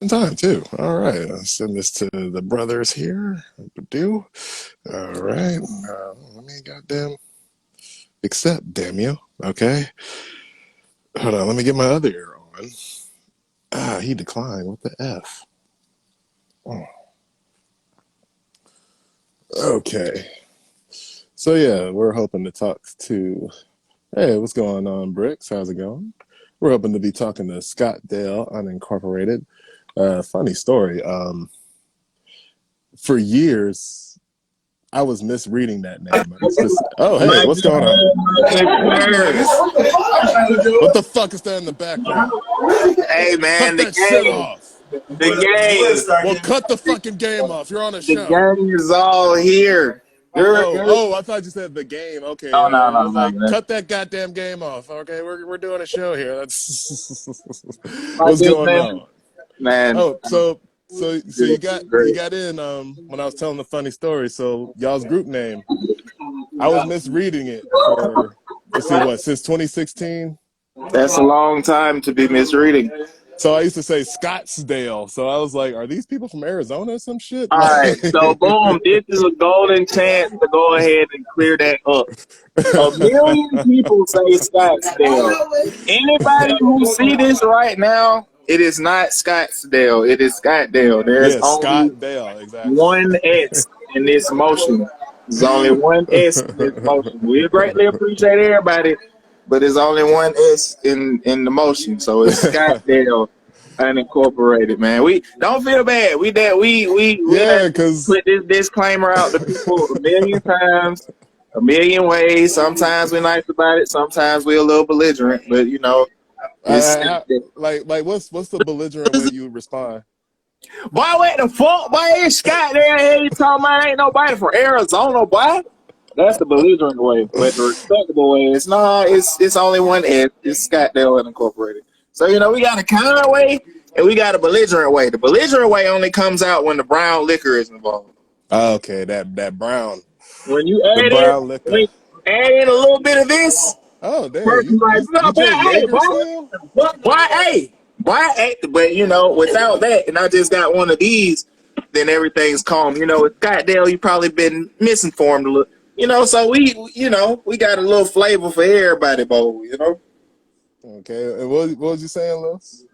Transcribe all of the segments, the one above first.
In time too. All right, I'll send this to the brothers here. Do. All right. Let me goddamn accept. Damn you. Okay. Hold on. Let me get my other ear on. Ah, he declined. What the f? Oh, okay. So yeah, we're hoping to talk to. Hey, what's going on, Bricks? How's it going? We're hoping to be talking to Scottdale Unincorporated. Funny story. For years, I was misreading that name. Oh, hey, My what's going on? goodness. What the fuck is that in the background? Hey man, Cut the that shit game, off. the Well, cut the fucking game off. You're on a show. game is all here. I thought you said the game. Okay, Oh no I no was no like, man. cut that goddamn game off. Okay, we're doing a show here. That's My what's going goodness, on. man. Oh, so Good, you great. got in when I was telling the funny story. So y'all's group name, I was misreading it for let's see what since 2016. That's a long time to be misreading. So I used to say Scottsdale. So I was like, are these people from Arizona or some shit? All right, so boom, this is a golden chance to go ahead and clear that up. A million people say Scottsdale. Anybody who see this right now, it is not Scottsdale. It is Scottdale. There's Yeah, only Scottdale, exactly. one S in this motion. There's only one S in this motion. We greatly appreciate everybody, but there's only one S in the motion. So it's Scottdale Unincorporated, man. We don't feel bad. We Yeah, done because put this disclaimer out to people a million times, a million ways. Sometimes we're nice about it. Sometimes we're a little belligerent, but it's what's the belligerent way you would respond? boy, what the fuck, boy? It's Scott there. Hey, you talking about ain't nobody from Arizona, boy? That's the belligerent way, but the respectable way is it's only one S. It's Scottdale Unincorporated. So we got a kind way and we got a belligerent way. The belligerent way only comes out when the brown liquor is involved. Oh, okay, that brown, When you the add in, brown liquor. when you add in a little bit of this, Oh, damn, person you like, you no, you boy, drink hey, Jaeger boy, still? but without that, and I just got one of these, then everything's calm. With Scottdale, you probably been misinformed a little. So we got a little flavor for everybody, boy. Okay, and what was you saying, Lewis?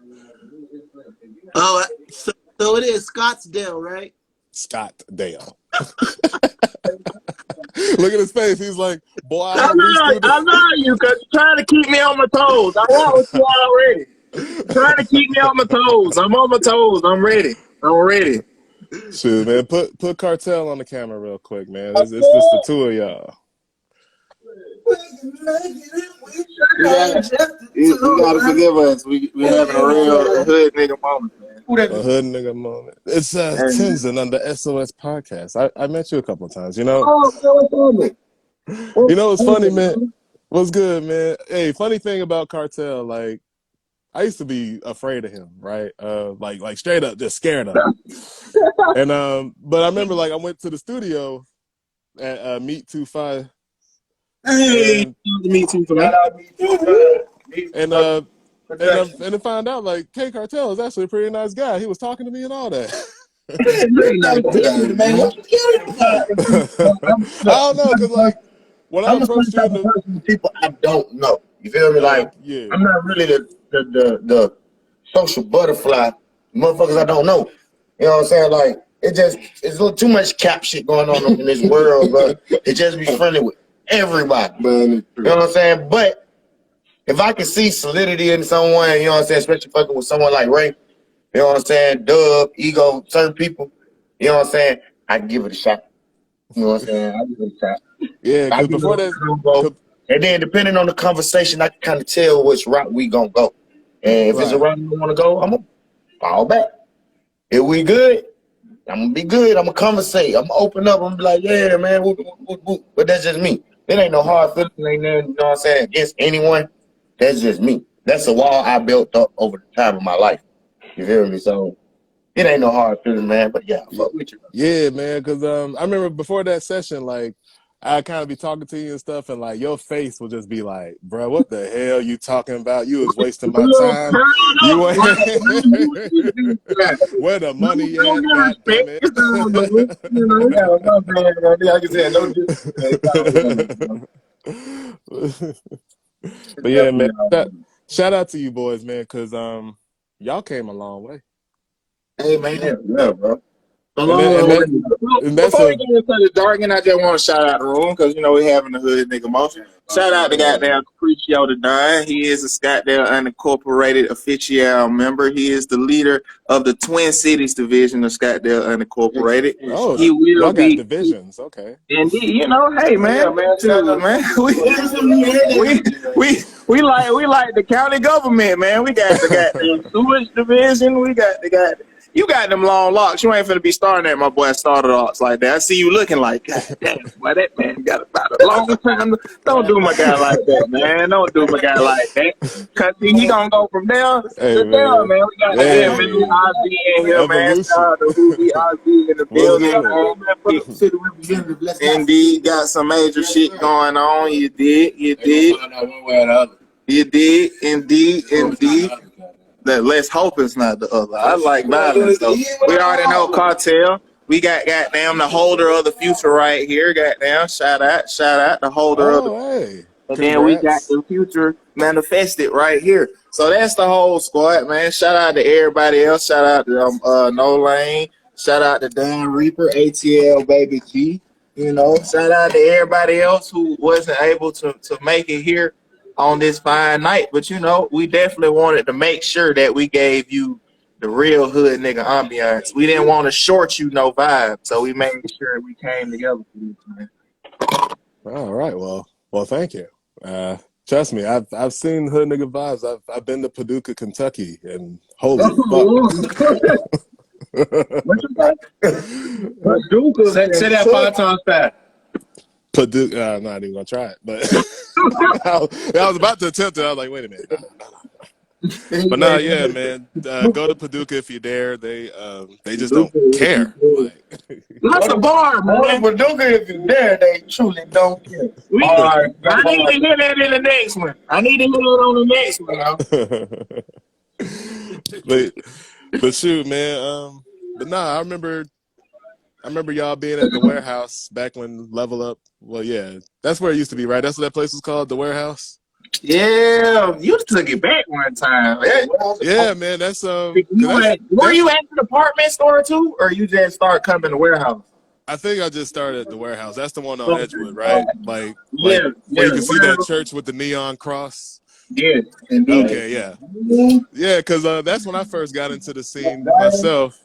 Oh, so it is Scottsdale, right? Scottdale. Look at his face. He's like, boy, I I hope these know, two. I know you, because you're trying to keep me on my toes. I want with you already. You're trying to keep me on my toes. I'm on my toes. I'm ready. I'm ready. Shoot, man, put Cartel on the camera real quick, man. It's just the two of y'all. You gotta forgive us. We having a real hood nigga moment, man. A hood nigga moment. It's And, Tenzin on the SOS podcast. I met you a couple of times. What's funny, man? What's good, man? Hey, funny thing about Cartel, like I used to be afraid of him, right? Like straight up, just scared of him. And but I remember like I went to the studio at Meet 25, hey, and me too, and and I found out like K Cartel is actually a pretty nice guy. He was talking to me and all that. I don't know, cause like when I I'm the approached same you type in of the person with people I don't know. You feel me? Like yeah. I'm not really the social butterfly motherfuckers I don't know. You know what I'm saying? Like it's a little too much cap shit going on in this world, but it just be friendly with everybody. You know what I'm saying? But if I can see solidity in someone, you know what I'm saying, especially fucking with someone like Ray, you know what I'm saying, Dub, Ego, certain people, you know what I'm saying, I can give it a shot. You know what I'm saying? I give it a shot. Yeah, I because give before it that, a combo. And then depending on the conversation, I can kind of tell which route we gonna go. And if it's a right. route we want to go, I'm gonna fall back. If we good, I'm gonna be good. I'm gonna conversate. I'm gonna open up. I'm gonna be like, yeah, man, whoop, whoop, whoop, whoop. But that's just me. It ain't no hard feelings, ain't nothing, you know what I'm saying, against anyone. That's just me. That's a wall I built up over the time of my life. You feel me? So it ain't no hard feelings, man. But yeah, fuck with you. Yeah, man. Because I remember before that session, like I kind of be talking to you and stuff, and like your face will just be like, "Bro, what the hell you talking about? You was wasting my Real time. curled You up, ain't like, where the no, money no at? God damn disrespect. It's all good. You know, we got a love band. Like I said, no disrespect. It's all good, bro. it." It's But yeah, man, definitely all good. shout out to you boys, man, because y'all came a long way, Hey man, Yeah, bro. A and long, that and long way. that and that's Before we a get into the jargon, I just want to shout out the room because, you know, we having the hood nigga motion. Shout out to goddamn Capriccio the Don. He is a Scottdale Unincorporated official member. He is the leader of the Twin Cities division of Scottdale Unincorporated. oh He will y'all got be, divisions, okay. and you know, hey man, yeah, man, we like the county government, man. We got the goddamn sewage division. We got the goddamn. You got them long locks. You ain't finna be starting at my boy starter locks like that. I see you looking like, God damn, boy, that man got about a long time. Don't do my guy like that, man. Don't do my guy like that. Cause see, he gonna go from there to Hey there, man, man. We got the hey, MV in here, man. Shout evolution. out to Ruby RV in the What's building, good? man. city representative. Let's go. Indeed, got some major shit going on. You did, you did. You did, indeed. That let's hope it's not the other. I like violence though. We already know Cartel. We got goddamn the holder of the future right here. Goddamn, shout out the holder of the. Oh hey, And then we got congrats. the future manifested right here. So that's the whole squad, man. Shout out to everybody else. Shout out to No Lane. Shout out to Dan Reaper, ATL Baby G. You know, shout out to everybody else who wasn't able to make it here on this fine night. But you know, we definitely wanted to make sure that we gave you the real hood nigga ambiance. We didn't want to short you no vibe, so we made sure we came together for this, man. All right, well, thank you. Trust me, I've seen hood nigga vibes. I've been to Paducah, Kentucky, and holy fuck. What you say? Say that 5 times fast. Paducah, I'm not even gonna try it, but I was about to attempt it. I was like, wait a minute, no. But nah, yeah, man, go to Paducah if you dare. They just don't care. Like, That's a bar, man. But don't if you dare, they truly don't care. I need to hear that in the next one. I need to hear it on the next one. but shoot, man. But nah, I remember y'all being at the warehouse back when Level Up. Well, yeah, that's where it used to be, right? That's what that place was called, the warehouse. Yeah, you took it back one time. Yeah, man. That's Were you at the department store too, or you just start coming to the warehouse? I think I just started at the warehouse. That's the one on Edgewood, right? Like Yeah, where you can see that church with the neon cross. Yeah, indeed. Okay, yeah, because that's when I first got into the scene myself,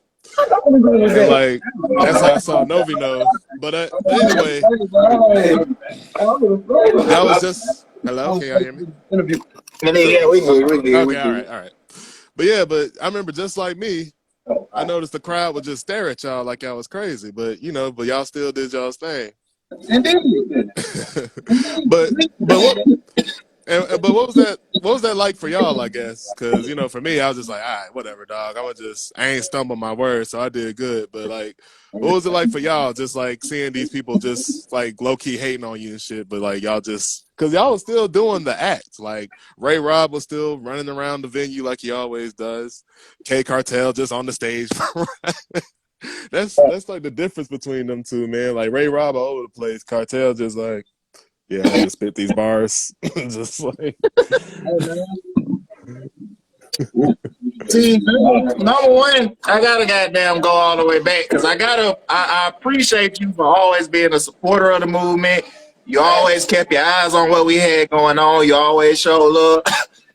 and like that's how I saw Novino. But anyway, that was just hello. Can y'all hear me? Yeah, we good. Okay, all right. But I remember just like me, I noticed the crowd would just stare at y'all like y'all was crazy. But y'all still did y'all's thing. Indeed. but what was that? What was that like for y'all? I guess because for me, I was just like, all right, whatever, dog. I ain't stumble my words, so I did good. But like, what was it like for y'all? Just like seeing these people just like low key hating on you and shit, but like y'all just because y'all was still doing the act. Like Robb was still running around the venue like he always does. K Cartel just on the stage. That's like the difference between them two, man. Like Robb all over the place. Cartel just like. Yeah, I just spit these bars. Just like. See, number one, I gotta goddamn go all the way back because I appreciate you for always being a supporter of the movement. You always kept your eyes on what we had going on. You always showed love.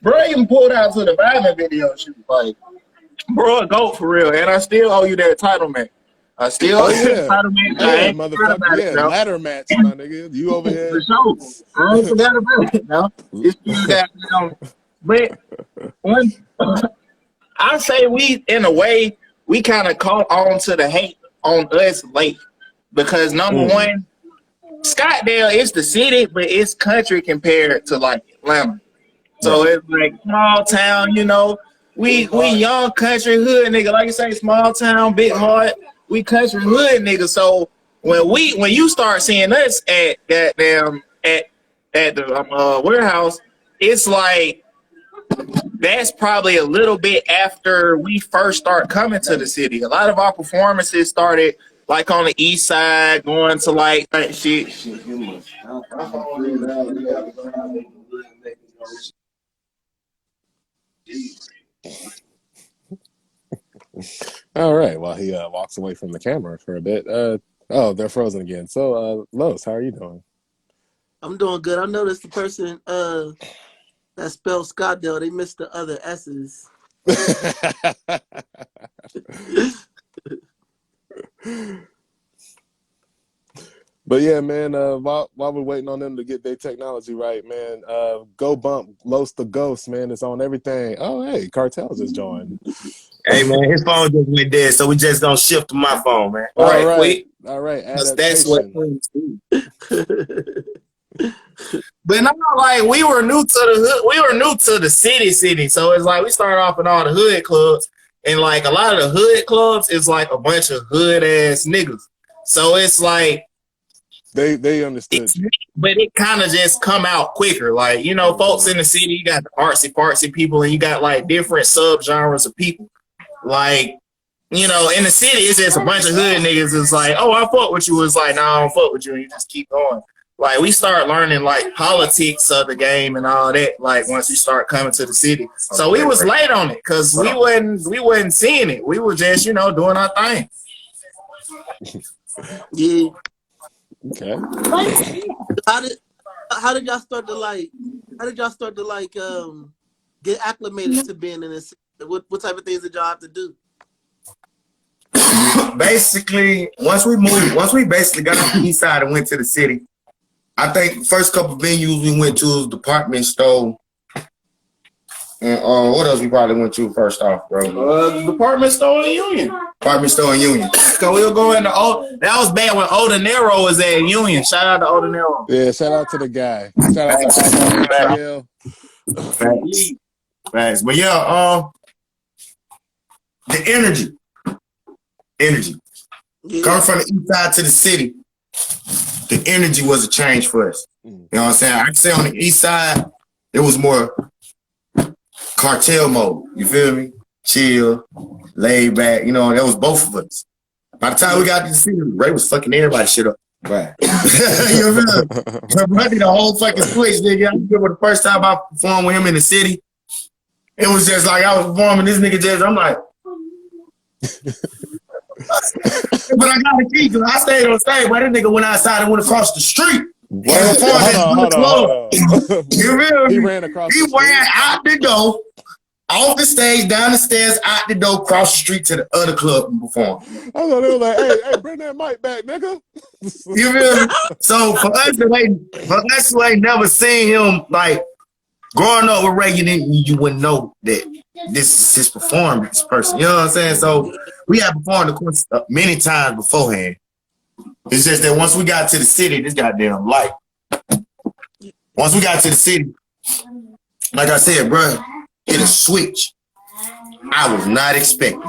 Bro, even pulled out to the Violent video shoot. Like, bro, go for real. And I still owe you that title, man. I still owe you that title, man. Yeah, motherfucker. Yeah, ladder match, my nigga. You over here. For sure. I ain't forgot about it, no. It's you that, but one, I say we, in a way, we kind of caught on to the hate on us late because number one, Scottdale is the city, but it's country compared to like Atlanta. So it's like small town, we young country hood nigga, like you say, small town, big heart. We country hood nigga. So when you start seeing us at goddamn at the warehouse, it's like that's probably a little bit after we first start coming to the city. A lot of our performances started like on the east side, going to like shit. All right. Well, he walks away from the camera for a bit. Oh, they're frozen again. So, Los, how are you doing? I'm doing good. I noticed the person that spelled Scottdale, they missed the other S's. But yeah, man, while we're waiting on them to get their technology right, man, go bump Los the Ghost, man. It's on everything. Oh, hey, Cartel just joined. Hey man, his phone just went dead, so we just gonna shift to my phone, man. All right. That's what. Adaptation. But not like we were new to the hood. We were new to the city. So it's like we started off in all the hood clubs, and like a lot of the hood clubs is like a bunch of hood ass niggas. So it's like they understood, but it kind of just come out quicker. Like, you know, folks in the city, you got the artsy people, and you got like different subgenres of people. Like, you know, in the city, it's just a bunch of hood niggas. It's like, oh, I fuck with you. It's like, no, I don't fuck with you, and you just keep going. Like, we start learning like politics of the game and all that. Like, once we start coming to the city, so we was late on it because we wasn't seeing it. We were just, you know, doing our thing. Yeah. Okay. How did y'all start to like get acclimated to being in this? What type of things did y'all have to do? Basically, once we basically got off the east side and went to the city, I think the first couple of venues we went to was Department Store. And what else we probably went to first off, bro? The Department Store in Union. Department Store in Union. So we'll go into that was bad when Old De Niro was at Union. Shout out to Old De Niro. Yeah, shout out to the guy. Shout out to ATL. Facts. But yeah, the energy. Yeah. Coming from the east side to the city, the energy was a change for us. You know what I'm saying? I can say on the east side, it was more cartel mode. You feel me? Chill, laid back. You know, that was both of us. By the time we got to the city, Ray was fucking everybody shit up. Right. You feel me? Running the whole fucking switch, nigga. I remember the first time I performed with him in the city, it was just like I was performing this nigga just, I'm like, but I got a key because I stayed on stage, but that nigga went outside and went across the street. Hold on. You feel me? He ran across He ran out the door, off the stage, down the stairs, out the door, across the street to the other club and perform. I thought they were like, hey, bring that mic back, nigga. You feel me? So for us who ain't never seen him, like, growing up with Ray, you wouldn't know that this is his performance person. You know what I'm saying? So we had performed, of course, many times beforehand. It's just that once we got to the city, this goddamn light. Once we got to the city, like I said, bro, hit a switch I was not expecting.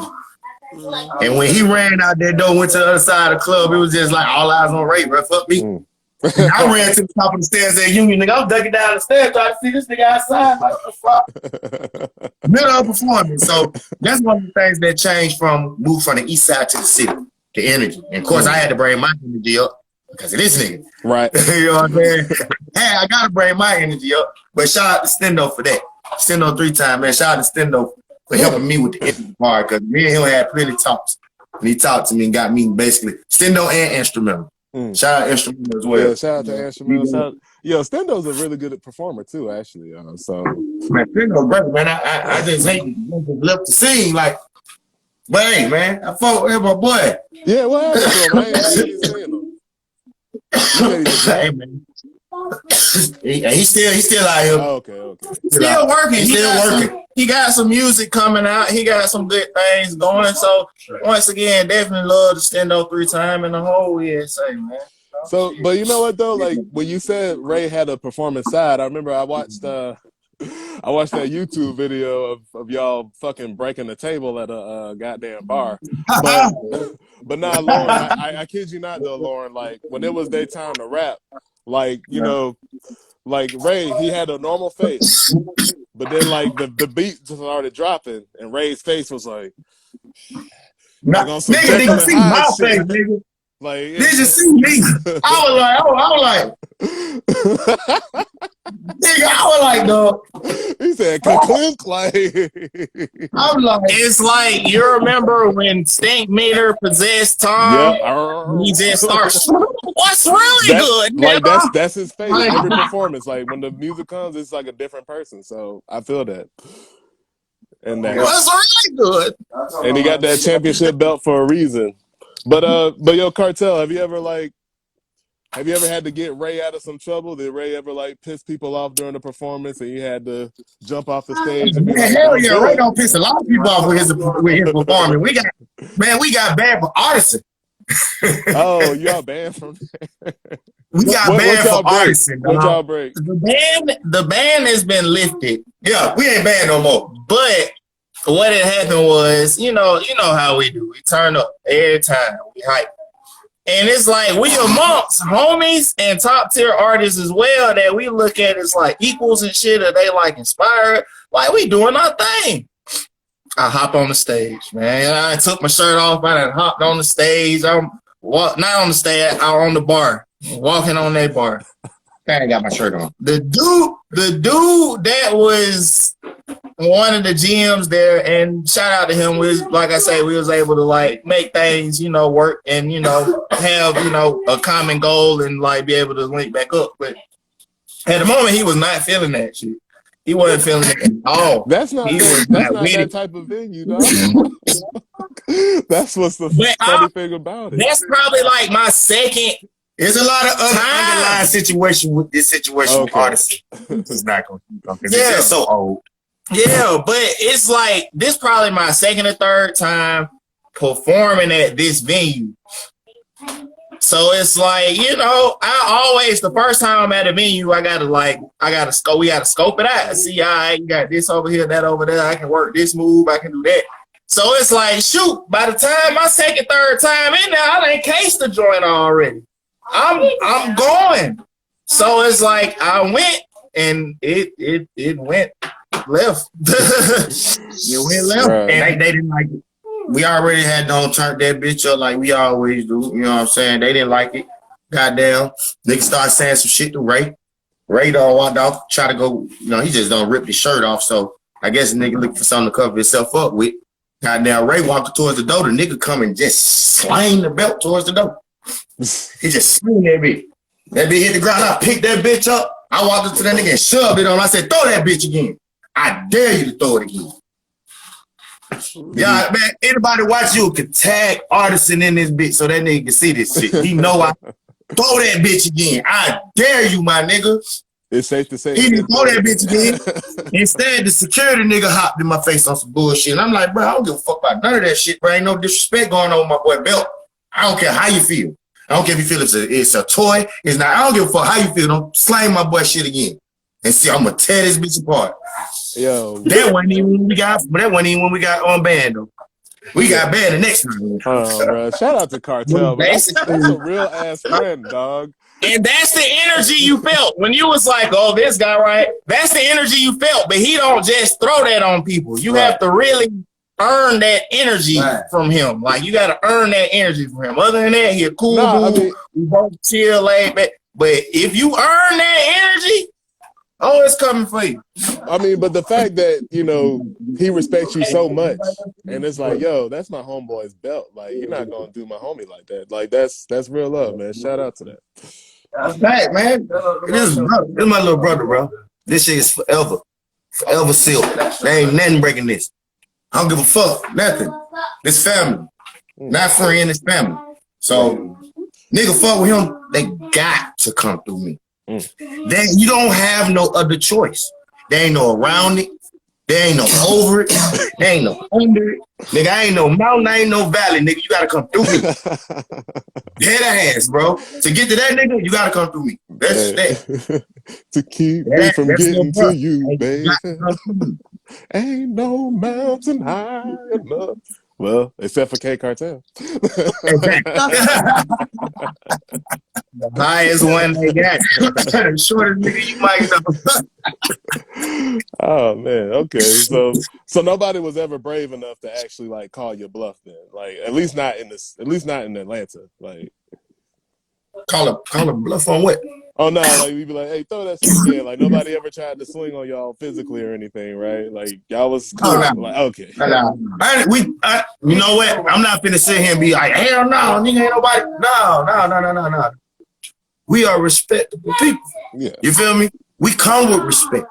And when he ran out that door, went to the other side of the club, it was just like all eyes on Ray, bro. Fuck me. I ran to the top of the stairs at Union, nigga. I'm ducking down the stairs trying to see this nigga outside. Like, what the fuck? Middle of performance. So that's one of the things that changed from move from the east side to the city, the energy. And of course, I had to bring my energy up because of this nigga. Right. You know what I'm saying? Hey, I got to bring my energy up. But shout out to Stendo for that. Stendo 3 times, man. Shout out to Stendo for helping me with the energy part because me and him had plenty talks. And he talked to me and got me basically Stendo and instrumental. Shout out Instrumental as well. Yeah, shout out to Instrumental. Yo, Stendo's a really good performer too, actually. So man, Stendo, brother, man, I just hate left the scene, like, but hey, man, I fought with my boy. Yeah, what happened to him? I ain't seen him. Hey, man. He's still out here. Oh, okay. Still working. He's still working. He got some music coming out. He got some good things going. So once again, definitely love to Stendo 3 times and the whole USA, man. So, but you know what though? Like when you said Ray had a performance side, I remember I watched I watched that YouTube video of y'all fucking breaking the table at a goddamn bar. But but nah, Lauren, I kid you not though, Lauren. Like when it was their time to rap, like like Ray, he had a normal face, but then like the beat just started dropping, and Ray's face was like on some Nigga, Jekyll nigga, and see my Hyde face, shit. nigga. Like Did you see me? I was like, nigga, I was like, dog. he said clink like. I'm like, It's like you remember when Stink Meter possessed Tom. Yeah, He just starts. What's really good, like nigga? that's his face. Like, Every performance, like when the music comes, it's like a different person. So I feel that, and that, what's really good? and he got that championship belt for a reason. But yo, Cartel, have you ever had to get Ray out of some trouble? Did Ray ever like piss people off during the performance, and you had to jump off the stage and be man, like, hell "Don't yeah, do Ray it"? don't piss a lot of people off with his performance. We got banned for artisan. Oh, y'all banned from. We got What banned y'all for break? artisan. What y'all break? The ban has been lifted, Yeah, we ain't banned no more. but what had happened was, you know how we do. We turn up every time. We hype. And it's like we amongst homies and top tier artists as well that we look at as like equals and shit, or they like inspired. Like we doing our thing. I hop on the stage, man. I took my shirt off. I done hopped on the stage. I'm not on the stage. I'm on the bar, walking on that bar. I ain't got my shirt on. The dude that was one of the GMs there, and shout out to him. Was like I say, we was able to like make things, work, and have a common goal and like be able to link back up. But at the moment, he was not feeling that shit. He wasn't feeling it at all. That's not that type of venue, dog. That's what's the funny thing about it. That's probably like my second. There's a lot of underlying situation with this situation with artists. It's not going to keep on because it's just so old. Yeah, but it's like this probably my second or third time performing at this venue. So it's like, I always, the first time I'm at a venue, we gotta scope it out. See, I got this over here, that over there. I can work this move, I can do that. So it's like, shoot, by the time my second, third time in there, I done cased the joint already. I'm going. So it's like I went and it went left. It went left. Right. And they didn't like it. We already had don't turn that bitch up like we always do. You know what I'm saying? They didn't like it. Goddamn. Niggas started saying some shit to Ray. Ray done walked off, try to go, he just don't rip his shirt off. So I guess the nigga looking for something to cover himself up with. Goddamn, Ray walked towards the door. The nigga come and just slang the belt towards the door. He just swing that bitch. That bitch hit the ground. I picked that bitch up. I walked up to that nigga and shoved it on him. I said, throw that bitch again. I dare you to throw it again. Yeah, man, anybody watch you could tag artisan in this bitch so that nigga can see this shit. He know I throw that bitch again. I dare you, my nigga. It's safe to say he didn't throw that bitch again. Instead, the security nigga hopped in my face on some bullshit. And I'm like, bro, I don't give a fuck about none of that shit, bro. Ain't no disrespect going on with my boy Belt. I don't care how you feel. I don't care if you feel it's a toy. It's not. I don't give a fuck how you feel. Don't slang my boy shit again. And see, I'm gonna tear this bitch apart. Yo, that wasn't even when we got on band though. We got banned the next time. Oh, bro. Shout out to Cartel. That's a real ass friend, dog. And that's the energy you felt when you was like, oh, this guy, right? That's the energy you felt. But he don't just throw that on people. You have to really earn that energy from him. Like, you got to earn that energy from him. Other than that, he a cool dude. We both chill, laid back. But if you earn that energy, it's coming for you. I mean, but the fact that, he respects you so much, and it's like, yo, that's my homeboy's belt. Like, you're not going to do my homie like that. Like, that's real love, man. Shout out to that. That's right, man. This is my little brother, bro. This shit is forever. Forever sealed. There ain't nothing breaking this. I don't give a fuck. Nothing. This family. Not friend, it's family. So, nigga fuck with him, they got to come through me. You don't have no other choice. There ain't no around it. There ain't no over it. There ain't no under it. Nigga, I ain't no mountain, I ain't no valley, nigga. You gotta come through me. Head of hands, bro. To get to that nigga, you gotta come through me. That's that. To keep me from That's getting your to you, baby. me. Ain't no mountain high enough. Well, except for K Cartel. Exactly. The highest one they got. Shortest nigga you might know. Oh man, okay. So nobody was ever brave enough to actually like call your bluff then. Like at least not in Atlanta. Like Call a bluff on what? oh no, like we'd be like, hey, throw that shit again. Like nobody ever tried to swing on y'all physically or anything, right? Like y'all was cool. No. Like okay. No. You know what? I'm not finna sit here and be like, hell no, nigga ain't nobody. No. We are respectable people. Yeah. You feel me? We come with respect.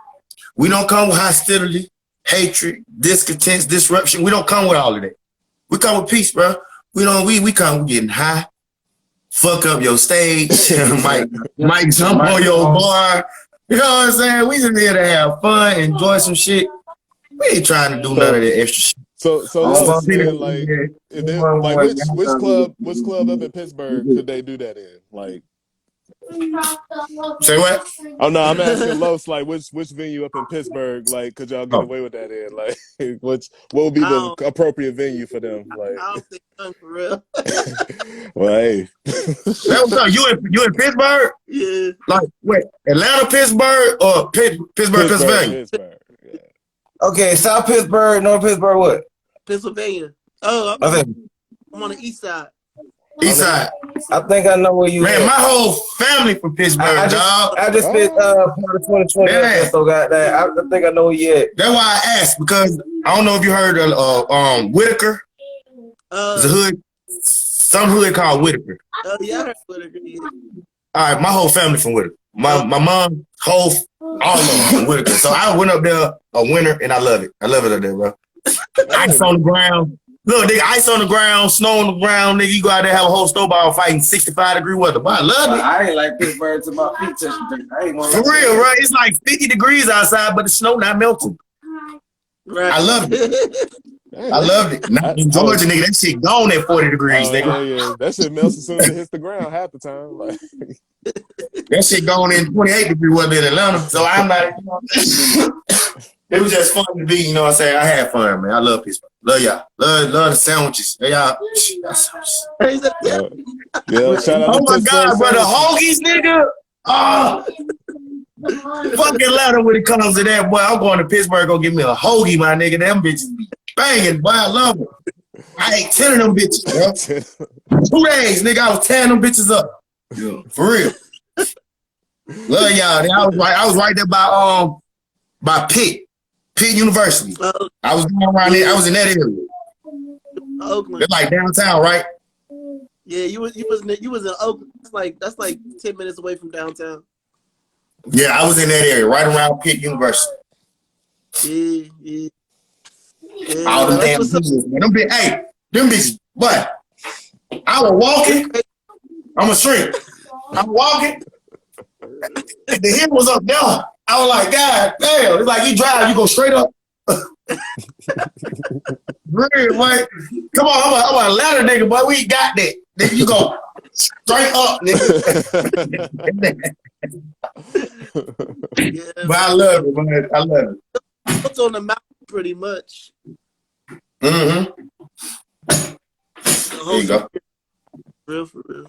We don't come with hostility, hatred, discontent, disruption. We don't come with all of that. We come with peace, bro. We come with getting high, fuck up your stage, might jump on your bar. You know what I'm saying? We just here to have fun, enjoy some shit. We ain't trying to do none of that extra shit. So Los, man, like, which club up in Pittsburgh could they do that in? Like, say what? Oh no, I'm asking Los, like, which venue up in Pittsburgh, like, could y'all get away with that in? Like, what would be the appropriate venue for them? Like, I don't think none for real. Well, hey, you in Pittsburgh? Yeah. Like, wait, Atlanta, Pittsburgh, or Pittsburgh, Pennsylvania? Pittsburgh. Yeah. Okay, South Pittsburgh, North Pittsburgh, what? Pennsylvania. Oh, I'm on the east side. East side. I think I know where you Man, at. my whole family from Pittsburgh, dog. I just spent part of 2020, so got that. I think I know where you at. That's why I asked, because I don't know if you heard of Whitaker. There's a hood, some hood called Whitaker. Oh, yeah, I heard Whitaker. Yeah. All right, my whole family from Whitaker. My mom, all of them from Whitaker. So I went up there a winter, and I love it. I love it up there, bro. Ice on the ground. Look, nigga, ice on the ground, snow on the ground, nigga. You go out there have a whole snowball fighting 65-degree weather. But I love it. I ain't like Pittsburgh to my feet touching. For real, right? It's like 50 degrees outside, but the snow not melting. Right. I love it. I loved it. Not in Georgia, nigga, that shit gone at 40 degrees, nigga. Yeah. That shit melts as soon as it hits the ground half the time. Like that shit gone in 28-degree weather in Atlanta. So I'm not, you know, it was just fun to be, you know what I'm saying? I had fun, man. I love Pittsburgh. Love y'all. Love the sandwiches. Hey, y'all. yeah, shout out oh to my God, bro. The sandwiches. hoagies, nigga. Oh. Fucking Atlanta when it comes to that, boy. I'm going to Pittsburgh, go get me a hoagie, my nigga. Them bitches be banging, boy. I love them. I ate 10 of them bitches, bro. 2 days, nigga. I was tearing them bitches up. Yeah, for real. Love y'all. I was right there by Pitt University. I was going around there. I was in that area. Oakland. It's like downtown, right? Yeah, you was in Oakland. That's like 10 minutes away from downtown. Yeah, I was in that area, right around Pitt University. Yeah. All them damn bitches, man. Them bitches, but I was walking. I'm a shrink. I'm walking. The hill was up there. I was like, God damn. It's like you drive, you go straight up. Real, boy. Come on, I'm a ladder nigga, boy. We got that. Nigga, you go straight up, nigga. Yeah, but I love it, man. I love it. It's on the mountain pretty much. Mm-hmm. There you go. For real.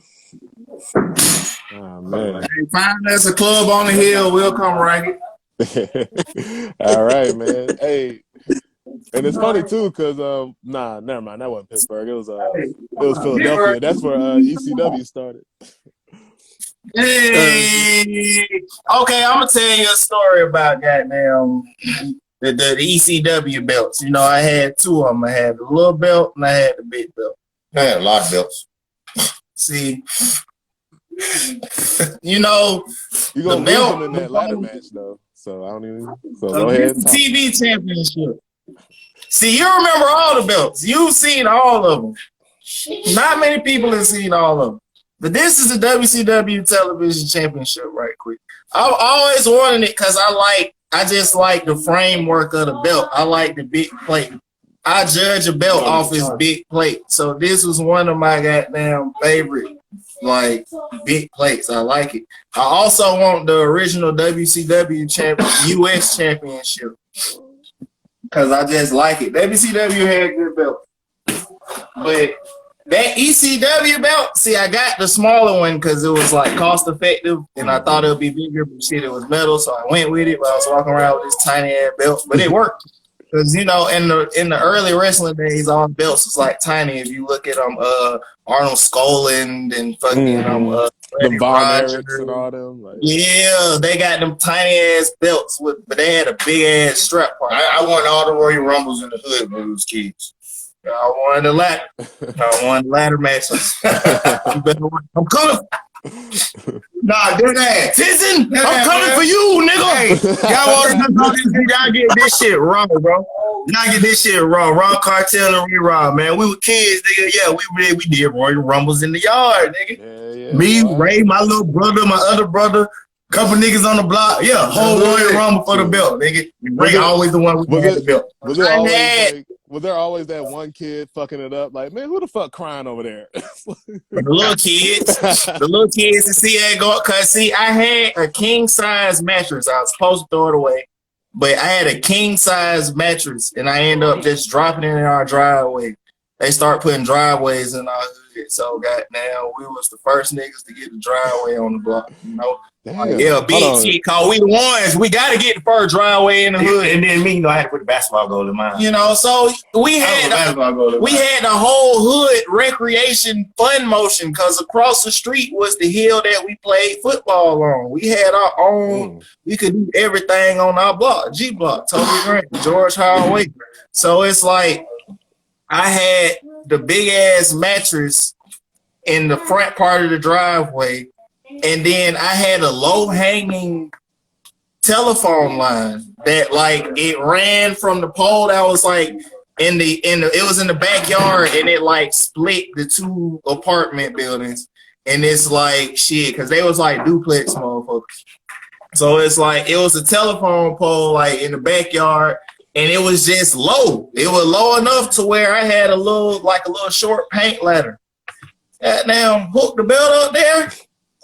Oh man. Hey, find us a club on the hill. We'll come right here. All right, man. Hey, and it's funny too, cause nah, never mind. That wasn't Pittsburgh. It was Philadelphia. That's where ECW started. Hey, okay, I'm gonna tell you a story about goddamn the ECW belts. You know, I had 2 of them. I had the little belt and I had the big belt. I had a lot of belts. See, you know, you gonna lose them in that ladder match though. So I don't even. So go ahead. TV championship. See, you remember all the belts. You've seen all of them. Not many people have seen all of them. But this is the WCW Television Championship, right quick. I've always wanted it because I I just like the framework of the belt. I like the big plate. I judge a belt off its big plate. So this was one of my goddamn favorite, like, big plates. I like it. I also want the original WCW US championship. Because I just like it. WCW had a good belt. But that ECW belt, see, I got the smaller one because it was like cost effective and I thought it would be bigger, but shit, it was metal, so I went with it. But I was walking around with this tiny ass belt, but it worked. Because, you know, in the early wrestling days, all belts was like tiny. If you look at Arnold Skoland and fucking the Von Erichs and all them. Like. Yeah, they got them tiny ass belts, but they had a big ass strap part. I won all the Royal Rumbles in the hood when we was kids. I won the ladder. I won the ladder matches. I'm coming. Nah, do that. Tizen, I'm coming for you, nigga. Hey, y'all get this shit wrong, bro. Y'all get this shit wrong. Wrong Cartel and Robb, man. We were kids, nigga. Yeah, we did Royal Rumbles in the yard, nigga. Yeah, Me, Ray, my little brother, my other brother, couple niggas on the block. Yeah, whole Royal Rumble for the belt, nigga. Ray always the one who had the belt. Was there always that one kid fucking it up? Like, man, who the fuck crying over there? The little kids to see that go. Cause see, I had a king size mattress. I was supposed to throw it away, but I had a king size mattress, and I ended up just dropping it in our driveway. They start putting driveways in our hood, so goddamn, we was the first niggas to get the driveway on the block. You know. Damn. Yeah, big shit, cause we the ones. We gotta get the first driveway in the hood. And then me, you know, I had to put the basketball goal in mine. You know, so we had the whole hood recreation fun motion because across the street was the hill that we played football on. We had our own, we could do everything on our block, G block, Toby Grant, George Highway. So it's like I had the big ass mattress in the front part of the driveway. And then I had a low-hanging telephone line that, like, it ran from the pole that was like it was in the backyard, and it like split the two apartment buildings. And it's like shit, because they was like duplex motherfuckers. So it's like it was a telephone pole like in the backyard, and it was just low. It was low enough to where I had a little short paint ladder. Goddamn, hook the belt up there.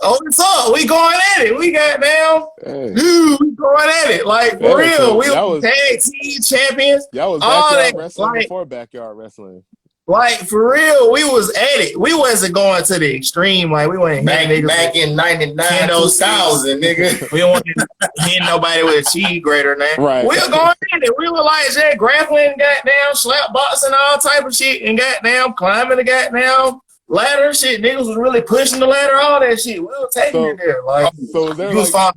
Oh, it's up. We going at it. We got down. Dude, we going at it. Like, for real. We were tag team champions. Y'all was backyard wrestling before backyard wrestling. Like, for real, we was at it. We wasn't going to the extreme. Like, we wasn't back in 99, 2000, nigga. We don't hit nobody with a cheese grater now. Right. We were going at it. We were like, just grappling, goddamn, slap boxing, all type of shit, and goddamn, climbing the goddamn ladder shit. Niggas was really pushing the ladder, all that shit. We were taking it there. Like, so there was like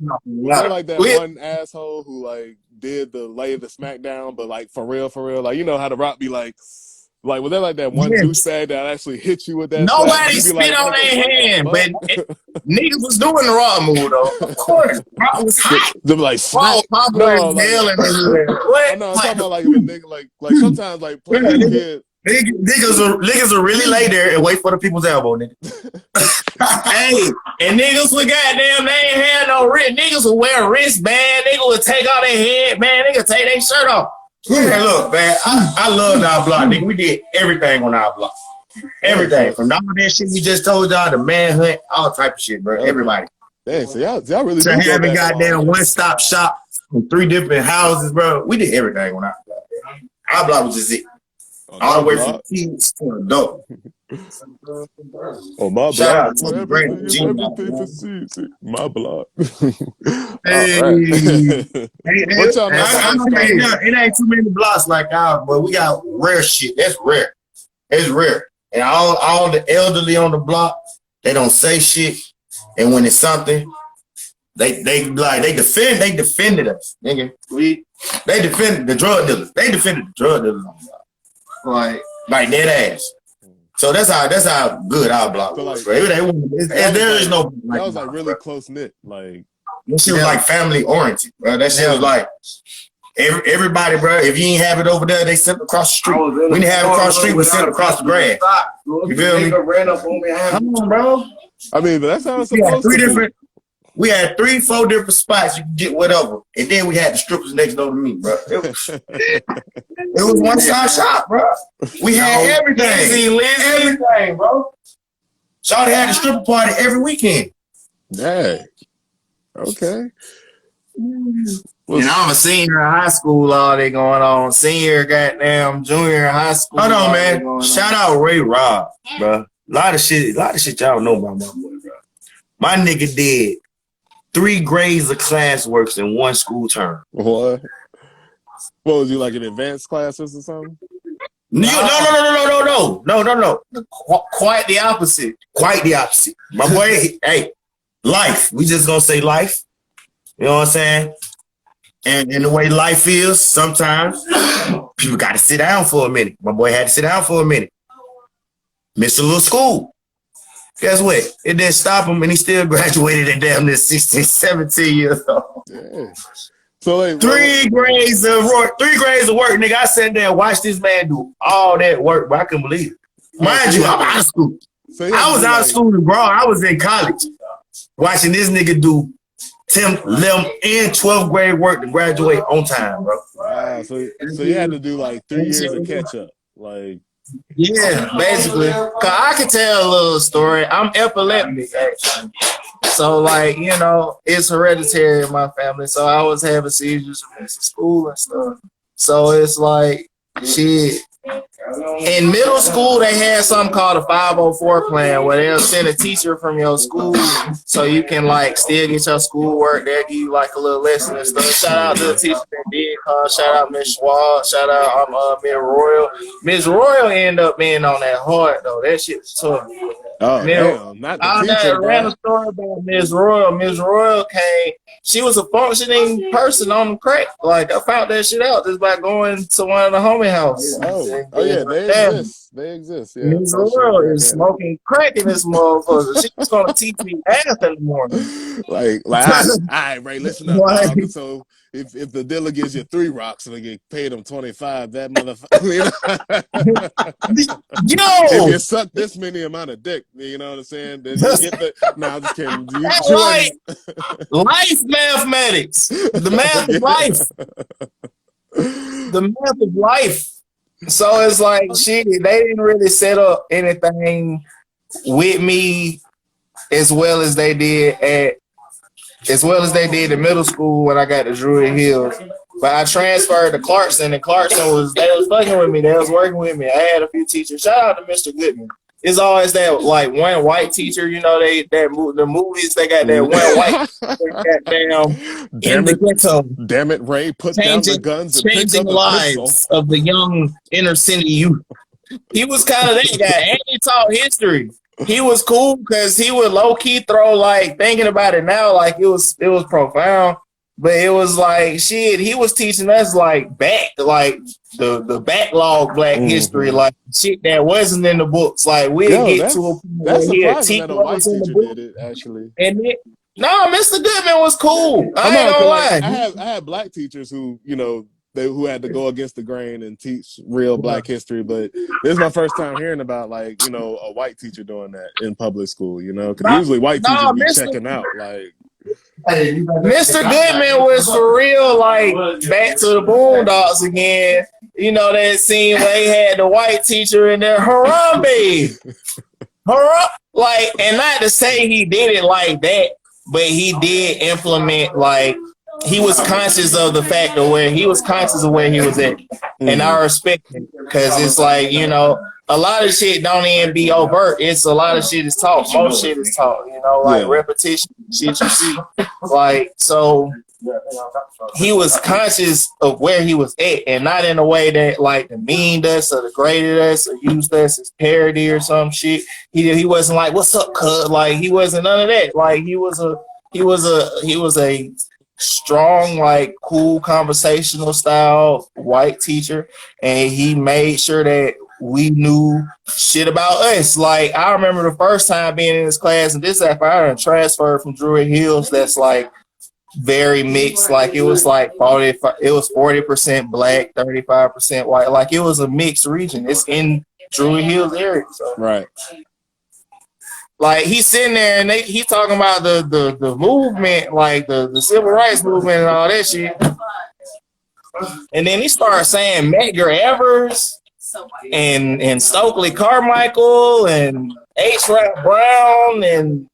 that one asshole who like did the SmackDown, but like for real, like, you know how the Rock be like was there like that one douchebag that actually hit you with that? Nobody spit on their hand, but niggas was doing the Rock move though. Of course, Rock was hot. They be like, what? I'm talking about like a nigga like sometimes like playing kids. Niggas will really lay there and wait for the people's elbow, nigga. Hey, and niggas would goddamn, they ain't had no wrist. Niggas would wear a wristband. Niggas would take off their head, man. Niggas take their shirt off. Hey, look, man, I loved our block, nigga. We did everything on our block. Everything. From all that shit we just told y'all, the manhunt, all type of shit, bro. Everybody. Dang, so y'all really to having goddamn one-stop shop from 3 different houses, bro. We did everything on our block. Our block was just it. All the way from kids to adult. Oh, my block. Shout out to the brand G. My block. Hey. It ain't too many blocks like ours, but we got rare shit. That's rare. It's rare. And all the elderly on the block, they don't say shit. And when it's something, they defended us. Nigga. They defended the drug dealers. They defended the drug dealers on the block. Like dead ass. So that's how good our block was. There is no. That was like really close knit. Like that shit was like family oriented, bro. That shit was like everybody, bro. If you ain't have it over there, they sent it across the street. We didn't have it across the street. We sent it across the grass. You feel me? Come on, bro. I mean, but that's how it's supposed to be. We had 3-4 different spots you could get whatever. And then we had the strippers next door to me, bro. It was one-stop shop, bro. We had everything. Everything, bro. Shawty had a stripper party every weekend. Dang. Okay. And I'm a senior in high school, all that going on. Senior, goddamn, junior in high school. Hold on, man. Shout out Ray Robb, bro. A lot of shit y'all know about my boy, bro. My nigga did 3 grades of classworks in 1 school term. What? What was you like in advanced classes or something? No. Quite the opposite. Quite the opposite. My boy, hey, life. We just gonna say life. You know what I'm saying? And the way life is, sometimes people got to sit down for a minute. My boy had to sit down for a minute. Missed a little school. Guess what? It didn't stop him, and he still graduated at damn near 16, 17 years old. Yeah. So like 3 grades of work, nigga. I sat there and watched this man do all that work, but I couldn't believe it. Mind you, I'm out of school. So I was out of school, bro. I was in college watching this nigga do 10th, 11th, and 12th grade work to graduate on time, bro. Wow, so you had to do like 3 years of catch up, like. Yeah, basically. Cause I can tell a little story. I'm epileptic, actually. So, like, you know, it's hereditary in my family. So I was having seizures in school and stuff. So it's like, shit. In middle school, they had something called a 504 plan where they'll send a teacher from your school so you can, like, still get your schoolwork. They'll give you, like, a little lesson and stuff. Shout out to the teacher that did call. Shout out Miss Schwab. Shout out Miss Royal. Miss Royal ended up being on that hard, though. That shit was tough. Oh, damn, not the teacher, I ran a story about Miss Royal. Miss Royal came. She was a functioning person on crack. Like, I found that shit out just by going to one of the homie houses. Oh yeah, they exist. They exist. Yeah, Miss Royal is smoking crack in this motherfucker. She's gonna teach me math in the morning. Like, all right, Ray, listen up, dog. So if the dealer gives you 3 rocks and they get paid him 25, that motherfucker. Yo, if you suck this many amount of dick, you know what I'm saying? Then you get the. No, I'm just kidding. That's right. Life mathematics. The math of life. The math of life. So it's like, shit, they didn't really set up anything with me as well as they did in middle school when I got to Druid Hills. But I transferred to Clarkson, and Clarkson they was fucking with me. They was working with me. I had a few teachers. Shout out to Mr. Goodman. It's always that like one white teacher, you know, the movies, they got that one white goddamn damn it, Ray, put down the guns and pick up the lives of the young inner city youth. He was kind of that guy, and he taught history. He was cool because he would low key throw, like, thinking about it now, like it was profound. But it was like, shit, he was teaching us like the backlog black history, like shit that wasn't in the books. Like we'll get to a point where surprising that a white teacher did it, actually. And no, Mr. Goodman was cool. I ain't gonna lie. I had black teachers who, you know, who had to go against the grain and teach real black history, but this is my first time hearing about, like, you know, a white teacher doing that in public school, you know, because usually white teachers be checking out, like. Mr. Goodman was for real, like, back to the Boondocks again. You know that scene where he had the white teacher in there, Harambe. Like, and not to say he did it like that, but he did implement, like, he was conscious of the fact of where he was at. And I respect it because it's like, you know, a lot of shit don't even be overt. It's a lot of shit is taught. Most shit is taught, you know, like repetition, shit you see. Like, so he was conscious of where he was at and not in a way that like demeaned us or degraded us or used us as parody or some shit. He wasn't like, what's up, cuz? Like, he wasn't none of that. Like, he was a strong, like, cool conversational style white teacher, and he made sure that we knew shit about us. Like, I remember the first time being in this class, and this after I had transferred from Druid Hills, that's like very mixed. Like, it was like 40% black, 35% white. Like, it was a mixed region. It's in Druid Hills area. So. Right. Like he's sitting there and he's talking about the movement, like the civil rights movement and all that shit. And then he started saying Medgar Evers and Stokely Carmichael and H. Rap Brown and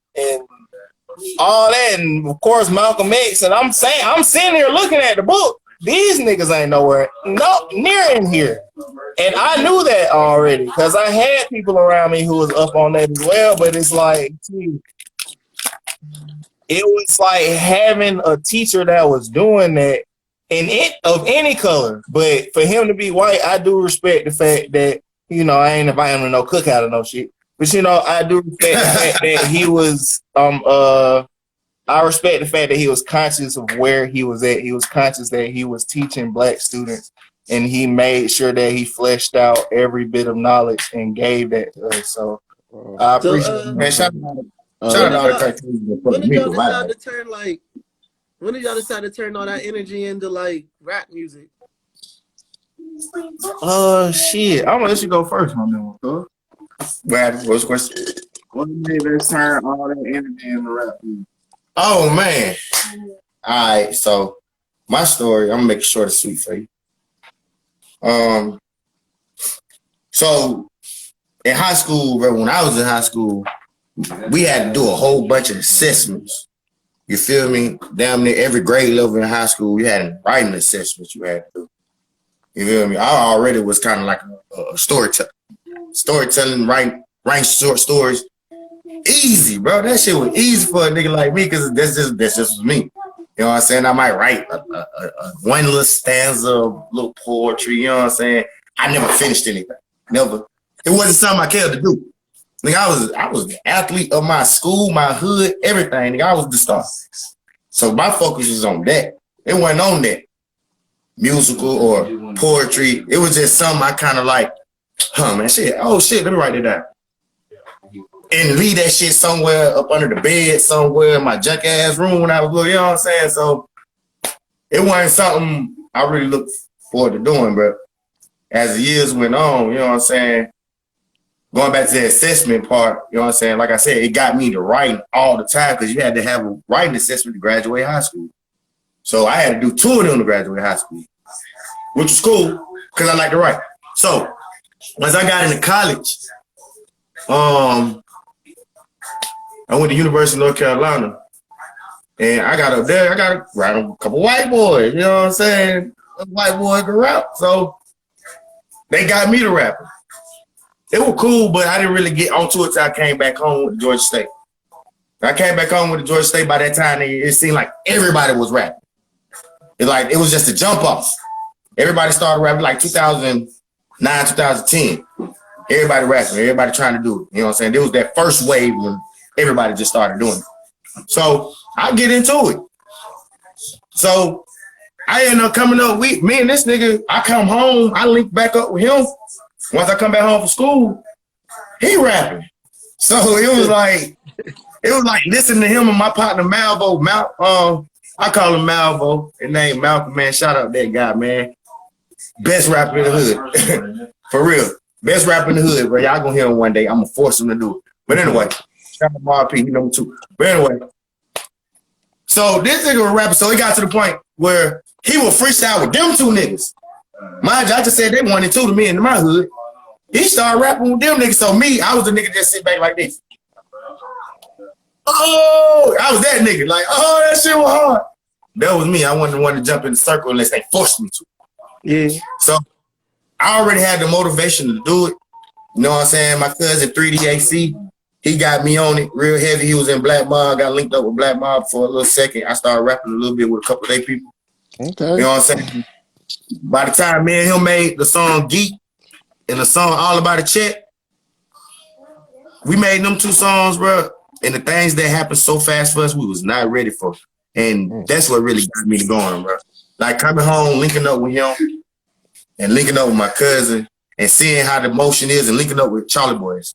all that, and of course Malcolm X. And I'm sitting here looking at the book. These niggas ain't nowhere near in here. And I knew that already because I had people around me who was up on that as well. But it's like, it was like having a teacher that was doing that of any color. But for him to be white, I do respect the fact that, you know, I ain't inviting him to no cookout or no shit. But, you know, I do respect the fact that he was, I respect the fact that he was conscious of where he was at. He was conscious that he was teaching black students, and he made sure that he fleshed out every bit of knowledge and gave that to us. So I appreciate it. Man, shout out to all the cartoons. When did y'all decide to turn when did y'all decide to turn all that energy into like rap music? Shit. I'm gonna let you go first, my man. What's the question? What made us turn all that energy into rap music? Oh man. All right, so my story, I'm gonna make it short and sweet for you. So in high school, bro, when I was in high school, we had to do a whole bunch of assessments. You feel me? Damn near every grade level in high school, we had writing assessments you had to do. You feel me? I already was kind of like a storytelling, writing short stories. Easy, bro. That shit was easy for a nigga like me because that's just me. You know what I'm saying? I might write a one little stanza of little poetry. You know what I'm saying? I never finished anything. Never. It wasn't something I cared to do. Nigga, I was the athlete of my school, my hood, everything. Nigga, I was the star. So my focus was on that. It wasn't on that musical or poetry. It was just something I kind of like, man, shit. Oh shit, let me write it down. And leave that shit somewhere up under the bed, somewhere in my junk ass room when I was little, you know what I'm saying? So it wasn't something I really looked forward to doing, but as the years went on, you know what I'm saying? Going back to the assessment part, you know what I'm saying? Like I said, it got me to writing all the time because you had to have a writing assessment to graduate high school. So I had to do 2 of them to graduate high school, which was cool because I like to write. So once I got into college, I went to University of North Carolina, and I got up there. I got to write a couple white boys. You know what I'm saying? A white boy can rap, so they got me to rap. It was cool, but I didn't really get onto it till I came back home with Georgia State. When I came back home with Georgia State. By that time, it seemed like everybody was rapping. It was just a jump off. Everybody started rapping like 2009, 2010. Everybody rapping, everybody trying to do it. You know what I'm saying? There was that first wave when everybody just started doing it. So I get into it. So I end up coming up with me and this nigga. I come home, I link back up with him. Once I come back home from school, he rapping. So it was like listening to him and my partner Malvo. I call him Malvo. His name Malcolm, man. Shout out that guy, man. Best rapper in the hood. For real. Best rapper in the hood, bro. Y'all gonna hear him one day. I'm gonna force him to do it. But anyway, shout out to RP, he number 2. But anyway, so this nigga was rapping, so it got to the point where he would freestyle with them 2 niggas. Mind you, I just said they 1 and 2 to me in my hood. He started rapping with them niggas. So me, I was the nigga that sit back like this. Oh, I was that nigga. Like, oh, that shit was hard. That was me. I wasn't the one to jump in the circle unless they forced me to. Yeah. So I already had the motivation to do it. You know what I'm saying? My cousin 3DAC, he got me on it real heavy. He was in Black Mob. Got linked up with Black Mob for a little second. I started rapping a little bit with a couple of their people. Okay. You know what I'm saying? By the time me and him made the song Geek and the song All About a Check, we made them 2 songs, bro. And the things that happened so fast for us, we was not ready for. And that's what really got me going, bro. Like coming home, linking up with him, and linking up with my cousin, and seeing how the motion is, and linking up with Charlie Boys,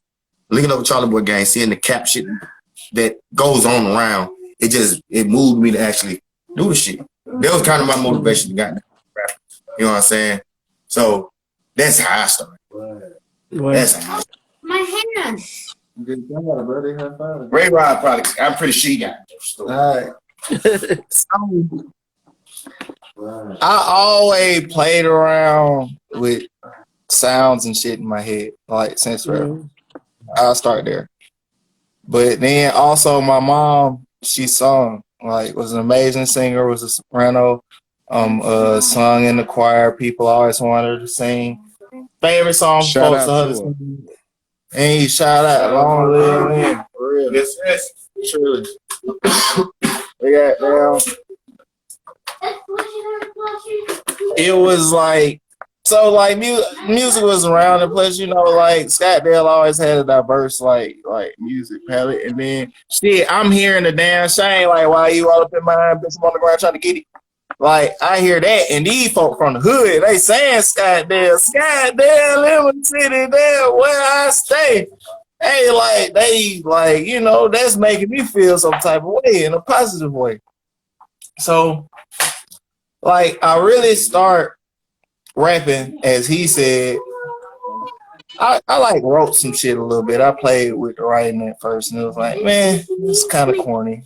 linking up with Charlie Boy Gang, seeing the cap shit that goes on around. It moved me to actually do the shit. That was kind of my motivation to get rap. You know what I'm saying? So that's how I started. Right. That's how I started. My hand. Good job, buddy. High five. Ray Rod probably. I'm pretty sure he got a story. All right. So, I always played around with sounds and shit in my head, like since forever. I'll start there. But then also my mom, she sung, like was an amazing singer, was a soprano, sung in the choir. People always wanted her to sing. Favorite song for Shout folks out to her to to her. sing. And he shout out Long Live Man. For real. Yes, yes. Truly. They got down. It was like, so like music was around, and plus, you know, like Scottdale always had a diverse like music palette. And then shit, I'm hearing the damn shame like, why you all up in my bitch, I'm on the ground trying to get it. Like I hear that, and these folk from the hood, they saying Scottdale, Lemon City, there where I stay. Hey, like they like, you know, that's making me feel some type of way in a positive way. So like I really start rapping, as he said. I like wrote some shit a little bit. I played with the writing at first, and it was like, man, it's kind of corny.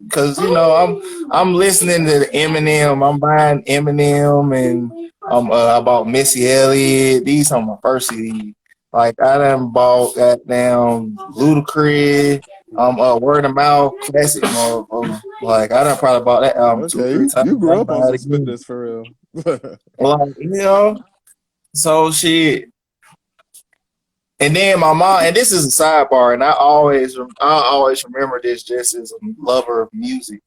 Cause you know I'm listening to Eminem. I'm buying Eminem, and I bought Missy Elliott. These are my first CD. Like I done bought goddamn Ludacris. Word of Mouth classic motherfucker. Like I done probably bought that album 2-3 times. You grew I up on buy some it again. spitters for real. Like you know, so shit. And then my mom, and this is a sidebar, and I always remember this just as a lover of music.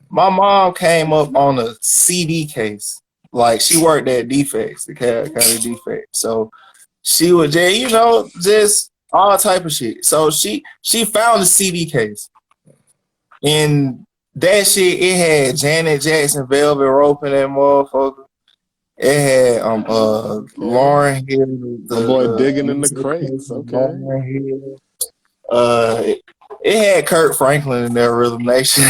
My mom came up on a CD case. Like she worked at Defects, the county Defects. So she was just, you know, just all type of shit. So she found a CD case. And that shit, it had Janet Jackson, Velvet Rope in that motherfucker. It had Lauren Hill, My boy digging in the crates. Okay. Lauren Hill. It had Kurt Franklin in there, Rhythm Nation.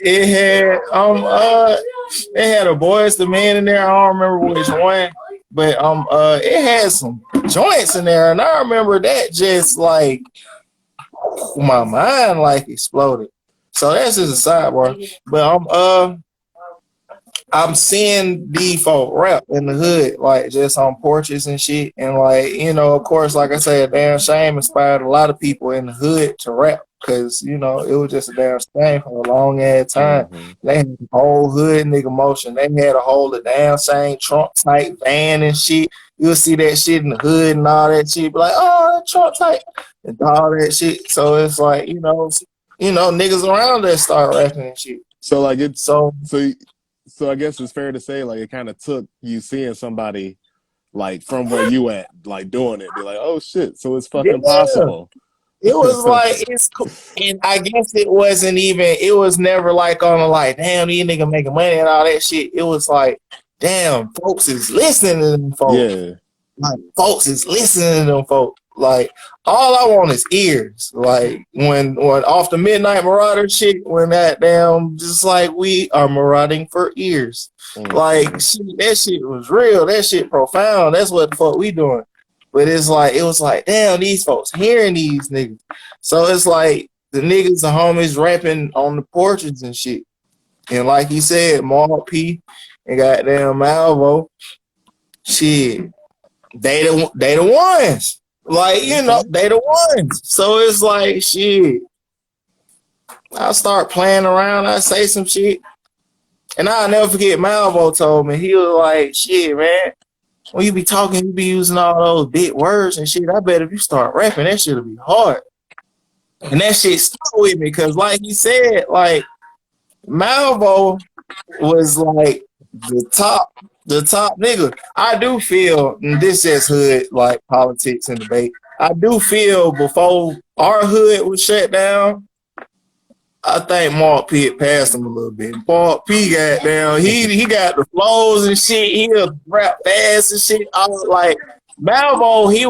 It had a Boys to Men in there. I don't remember which one, but it had some joints in there, and I remember that just like my mind like exploded. So that's just a sidebar. But I'm seeing these folk rap in the hood, like just on porches and shit. And like, you know, of course, like I said, Damn Shame inspired a lot of people in the hood to rap because, you know, it was just a damn shame for a long ass time. Mm-hmm. They had the whole hood nigga motion. They had a whole the Damn Shame trunk type van and shit. You'll see that shit in the hood and all that shit. Be like, oh, that trunk type and all that shit. So it's like, you know, niggas around there start rapping and shit. So like So I guess it's fair to say, like, it kind of took you seeing somebody, like, from where you at, like, doing it. Be like, oh, shit, so it's fucking possible. It was like, it's cool. And I guess it was never like on a, like, damn, these niggas making money and all that shit. It was like, damn, folks is listening to them folks. Yeah. Like, folks is listening to them folks. Like, all I want is ears. Like, when off the Midnight Marauder shit, when that damn, just like we are marauding for ears. Mm-hmm. Like, shit, that shit was real. That shit profound. That's what the fuck we doing. But it was like, damn, these folks hearing these niggas. So it's like the niggas, the homies rapping on the porches and shit. And like he said, Mark P and goddamn Malvo, shit, they the ones. Like, you know, they the ones. So it's like, shit. I start playing around. I say some shit. And I'll never forget Malvo told me. He was like, shit, man. When you be talking, you be using all those big words and shit. I bet if you start rapping, that shit'll be hard. And that shit stuck with me. Because like he said, like, Malvo was like the top nigga. I do feel, and this just hood like politics and debate. I do feel before our hood was shut down, I think Mark P had passed him a little bit. Mark P got down. He got the flows and shit. He'll rap fast and shit. I was like, Malvo, he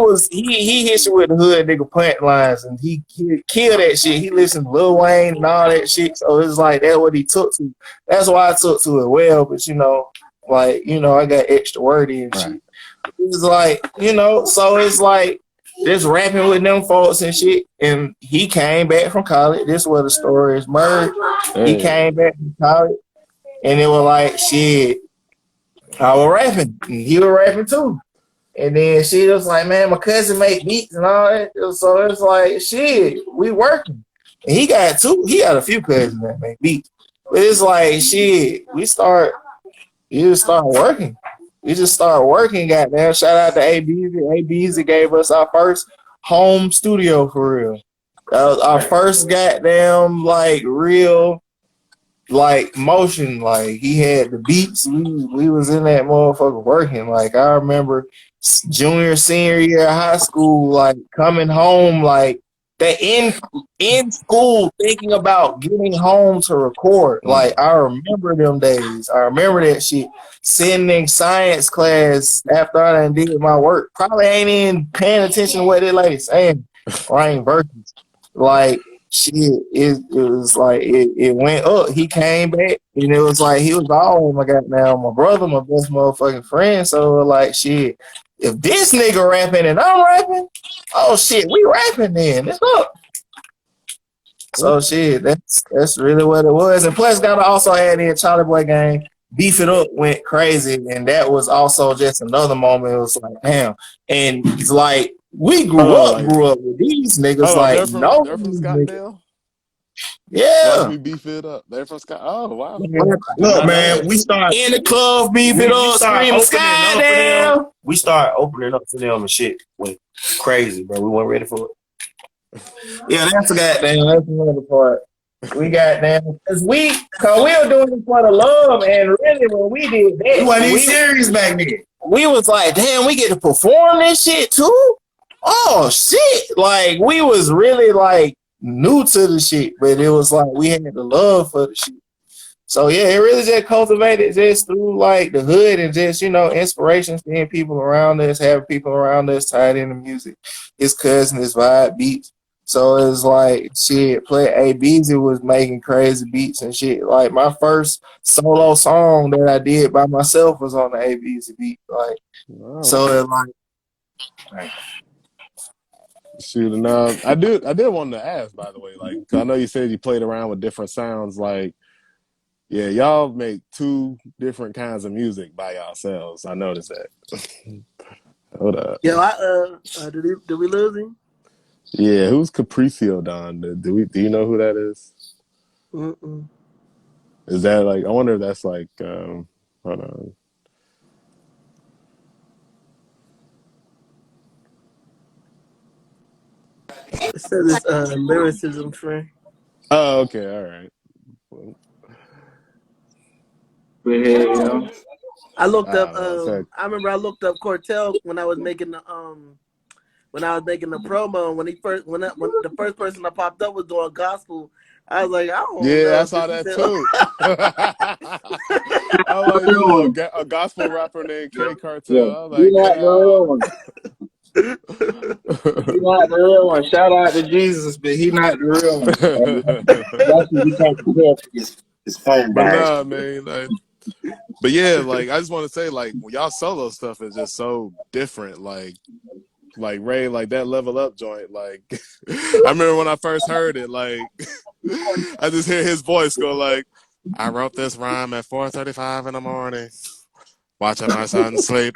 hit you with the hood nigga punch lines and he killed that shit. He listened to Lil Wayne and all that shit. So it's like that's what he took to. That's why I took to it well. But you know, like, you know, I got extra wordy and shit. It's like, you know, so it's like just rapping with them folks and shit. And he came back from college. This is where the story is merged. He came back from college, and it was like shit. I was rapping. He was rapping too. And then she was like, man, my cousin make beats and all that. So it's like, shit, we working. And he got a few cousins that make beats. But it's like, shit, you just start working. We just started working, goddamn. Shout out to ABZ. ABZ gave us our first home studio for real. That was our first goddamn, like, real, like, motion. Like, he had the beats. We was in that motherfucker working. Like, I remember junior, senior year of high school, like, coming home, like, they in school thinking about getting home to record. Like, I remember them days. I remember that shit. Sitting in science class after I done did my work. Probably ain't even paying attention to what they like saying. Writing verses. Like, shit, it was like, it went up. He came back, and it was like, he was always my goddamn, my brother, my best motherfucking friend. So, like, shit, if this nigga rapping and I'm rapping, oh shit, we rapping then. It's up. So shit, that's really what it was. And plus, gotta also add in Charlie Boy Gang. Beef It Up went crazy, and that was also just another moment. It was like, damn, and it's like we grew up with these niggas. Like, they're from Scottdale. Yeah. Watch me beef it up. They're from Scott. Oh wow. Look, man, we start in the club, beef it up, screaming Scottdale. We start opening up to them and shit went crazy, bro. We weren't ready for it. Yeah, that's another part. We got down because we were doing it for the love, and really when we did that, we wasn't even serious back then. We was like, damn, we get to perform this shit too. Oh shit! Like, we was really like new to the shit, but it was like we had the love for the shit. So yeah, it really just cultivated just through like the hood and just, you know, inspiration, seeing people around us, having people around us tied into music. His cousin, his vibe beats. So it's like shit. ABZ was making crazy beats and shit. Like, my first solo song that I did by myself was on the ABZ beat. Like, wow. So it's like, shoot, and I did want to ask, by the way, like, 'cause I know you said you played around with different sounds. Like, yeah, y'all make two different kinds of music by yourselves. I noticed that. Hold up. Yo, did we lose him? Yeah, who's Capricio Don? Do you know who that is? Mm-mm. Is that like? I wonder if that's like. Hold on. It says it's lyricism friend. Oh, okay, all right. I looked up. I remember I looked up Cartel when I was making the promo. When the first person that popped up was doing gospel, I was like, I don't know. Yeah, I saw that too. I was like, yo, a gospel rapper named K Cartel. I was like, you're not the real one. He's not the real one. Shout out to Jesus, but he's not the real one. That's what we can't compare his phone. But nah, man, like, but yeah, like, I just want to say, like, when y'all solo stuff is just so different. Like Ray, like that Level Up joint. Like, I remember when I first heard it, like, I just hear his voice go like, I wrote this rhyme at 4:35 in the morning, watching my son sleep.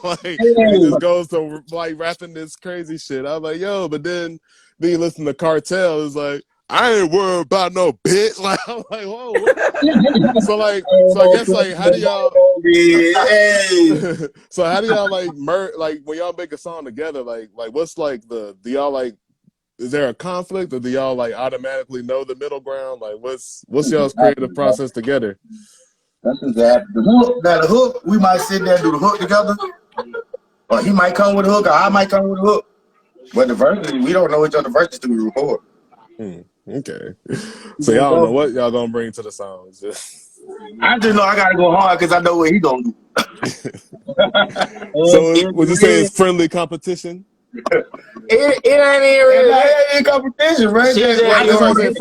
Like, he just goes to like rapping this crazy shit. I was like, yo, but then you listen to Cartel, it's like, I ain't worried about no bitch. Like, I'm like, whoa. So I guess, like, how do y'all? So how do y'all like like when y'all make a song together? Like what's like do y'all like? Is there a conflict, or do y'all like automatically know the middle ground? Like, what's y'all's creative process together? That's exactly the hook. Now the hook, we might sit there and do the hook together, or he might come with a hook, or I might come with a hook. But the verses, we don't know each other verses till we record. Okay, so y'all don't know what y'all gonna bring to the songs. I just know I gotta go hard because I know what he gonna do. So would you say it's friendly competition? It ain't even really competition, right? I just want to say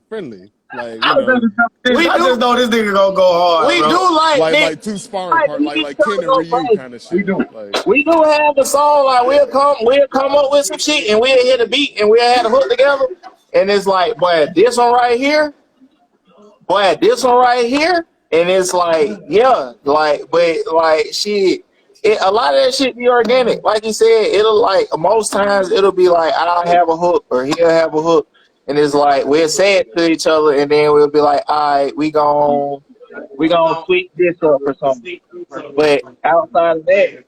friendly. Like, I just know this nigga gonna go hard. We bro. do like two sparring partners, like Ken and Ryu kind of shit. Like, we do have the song like we'll come up with some shit and we'll hit a beat and we'll have a hook together and it's like, boy, this one right here, and it's like, yeah, like, but like shit, a lot of that shit be organic. Like you said, it'll like most times it'll be like I'll have a hook or he'll have a hook, and it's like we'll say it to each other and then we'll be like, all right, we gonna tweak this up or something. But outside of that,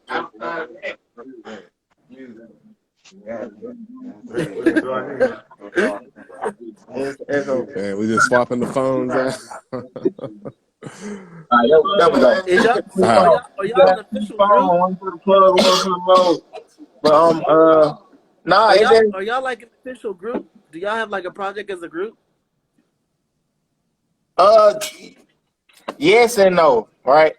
it's okay. man, we just swapping the phones out. There we go. Is y'all, are y'all an official group? One for the plug, one for the road. But nah, Are y'all like an official group? Do y'all have like a project as a group? yes and no, right?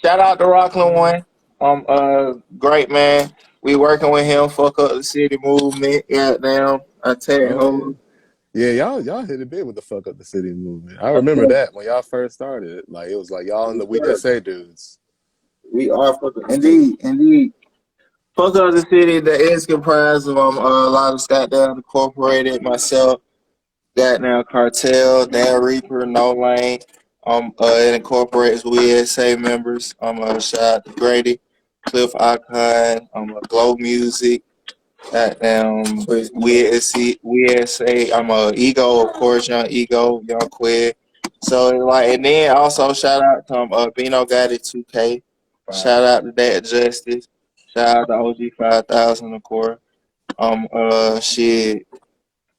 Shout out to Rockland One. Great man. We working with him. Fuck up the city movement. Goddamn, I tell you. Yeah, y'all hit it big with the fuck up the city movement. I remember that when y'all first started. Like, it was like y'all and the We Just Say dudes. We are fuck up. Indeed. Fuck up the city that is comprised of a lot of Scottdale Unincorporated, myself, goddamn Cartel, Dan Reaper, No Lane. It incorporates WSA members. Shout out to Grady, Cliff Icon, Glow Music, goddamn WSA. Ego, of course, Young Ego, Young Quid. So like, and then also shout out to Bino Gotti 2K. Shout out to That Justice. Shout out to OG 5000, of course. Shit.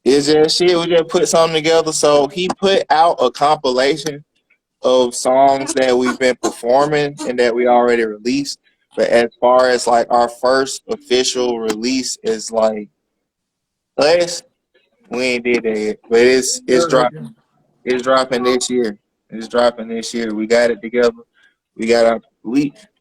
It's just shit. We just put something together. So he put out a compilation of songs that we've been performing and that we already released. But as far as like our first official release is like us, we ain't did that yet. But it's dropping. It's dropping this year. We got it together. We got our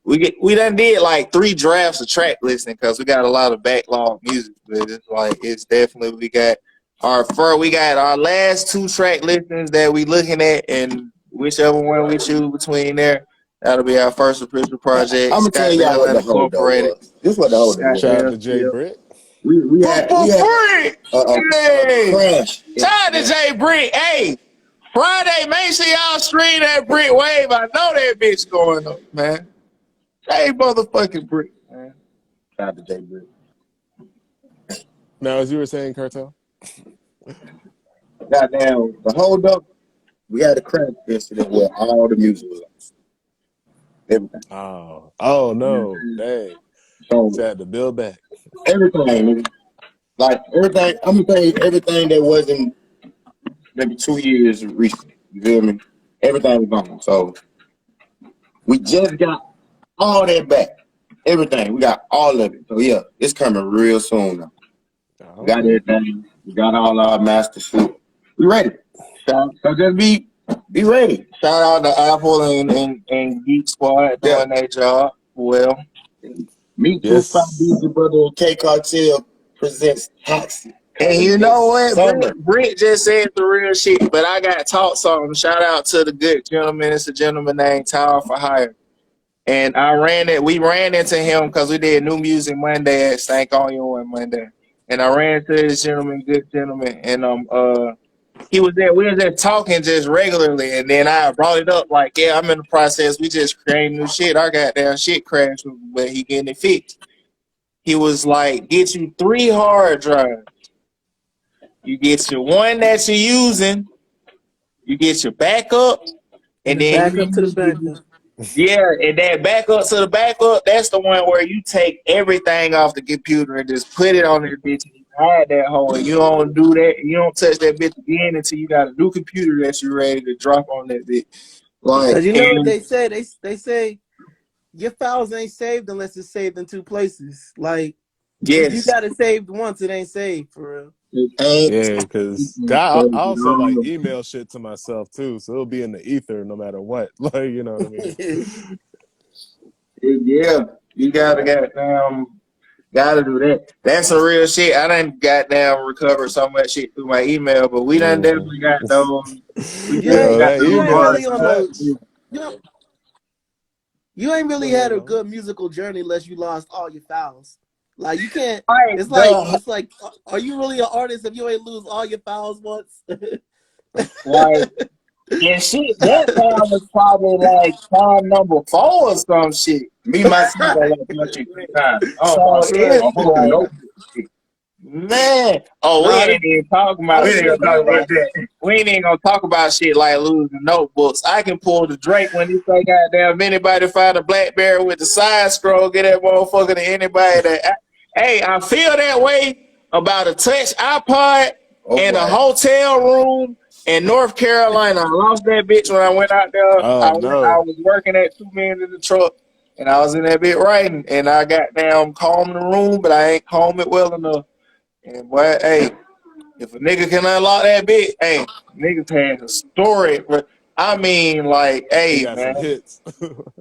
we done did like 3 drafts of track listing because we got a lot of backlog music. But it's like it's definitely we got our last 2 track listings that we looking at, and whichever one we choose between there, that'll be our first official project. I'm gonna tell y'all what the hold up was. This is what the hold up was. Shout out to Jay Britt. We had Brick. Hey. crash. Shout out to Jay Brick. Hey, Friday, make sure y'all stream that Brick Wave. I know that bitch going up, man. Jay motherfucking Brick, man. Shout out to Jay Britt. Now, as you were saying, Cartel. Goddamn, the hold up. We had a crash yesterday where all the music was lost. Everything. Oh no, dang. So So I had to build back. everything, like everything. I'm gonna tell you everything that wasn't maybe 2 years recent. You feel me? Everything was gone. So we just got all that back. Everything. We got all of it. So yeah, it's coming real soon now. We got everything. We got all our master shit. We ready. So just be ready. Shout out to Apple and Geek Squad doing their job well. Me too. Yes. Beezy Brother K Cartel presents Toxic. And you know what? Britt just said the real shit, but I got taught something. Shout out to the good gentleman. It's a gentleman named Tower for Hire. And we ran into him because we did New Music Monday at Stank On You on Monday. And I ran into this good gentleman, and we was there talking just regularly, and then I brought it up like, yeah, I'm in the process. We just creating new shit. Our goddamn shit crashed, but he getting it fixed. He was like, get you 3 hard drives. You get your one that you're using, you get your backup, and then Back up to the backup. yeah, and that backup to the backup, that's the one where you take everything off the computer and just put it on that bitch and you hide that hole. You don't do that. You don't touch that bitch again until you got a new computer that you're ready to drop on that bitch. Like, Cause you know what they say? They say your files ain't saved unless it's saved in 2 places. Like, yes. if you got it saved once, it ain't saved for real. Yeah, because I also like email shit to myself too, so it'll be in the ether no matter what. Like, you know what I mean? Yeah, you gotta Gotta do that. That's some real shit. I done goddamn recovered so much shit through my email, but we done definitely got those. We You definitely ain't Yo, got that you those ain't email hard really is on a clutch. times. you know, you ain't Go really ahead, had a Mo. good musical journey unless you lost all your files. Like you can't. Like the It's like. Are you really an artist if you ain't lose all your files once? like and shit, that time was probably like time number 4 or some shit. Me myself, I Right. lost my shit 3 times. Oh my So son, a it's whole like, notebook. man. Oh, we Nah, ain't even talking I about We was ain't in a shit gonna like talk group. about that. that. We ain't even gonna talk about shit like losing notebooks. I can pull the Drake when he say goddamn anybody find a Blackberry with the side scroll, get that motherfucker to anybody that hey, I feel that way about a touch iPod Oh in a boy. hotel room in North Carolina. I lost that bitch when I went out there. Oh I no. was working at 2 Men in the truck and I was in that bit writing and I got down calm the room, but I ain't calm it well enough. And boy, hey, if a nigga can unlock that bitch, hey, niggas had a story. But I mean, like, He hey, got some man, hits.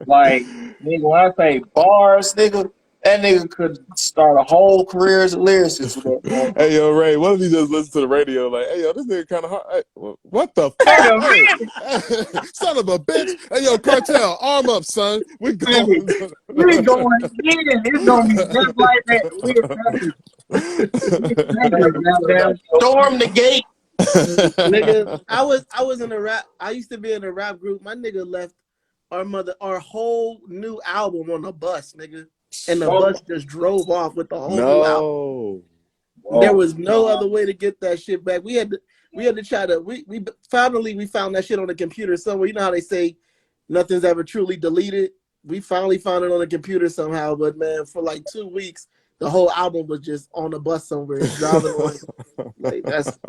like, nigga, when I say bars, nigga, that nigga could start a whole career as a lyricist with that motherfucker. Hey yo, Ray, what if you just listen to the radio like, hey yo, this nigga kind of hard. Hey, what the Wait fuck? a Hey, minute, son of a bitch. Hey yo, Cartel, arm up, son. We nigga, going. we going in. It's gonna be just like that. We goddamn storm the gate. Nigga, I was in a rap. I used to be in a rap group. My nigga left our whole new album on the bus, nigga, and the Oh, bus just drove off with the whole new album. No. There whoa. was no other way to get that shit back. We had to try to we finally we found that shit on the computer somewhere. You know how they say nothing's ever truly deleted. We finally found it on the computer somehow, but man, for like 2 weeks, the whole album was just on the bus somewhere, driving away. Like that's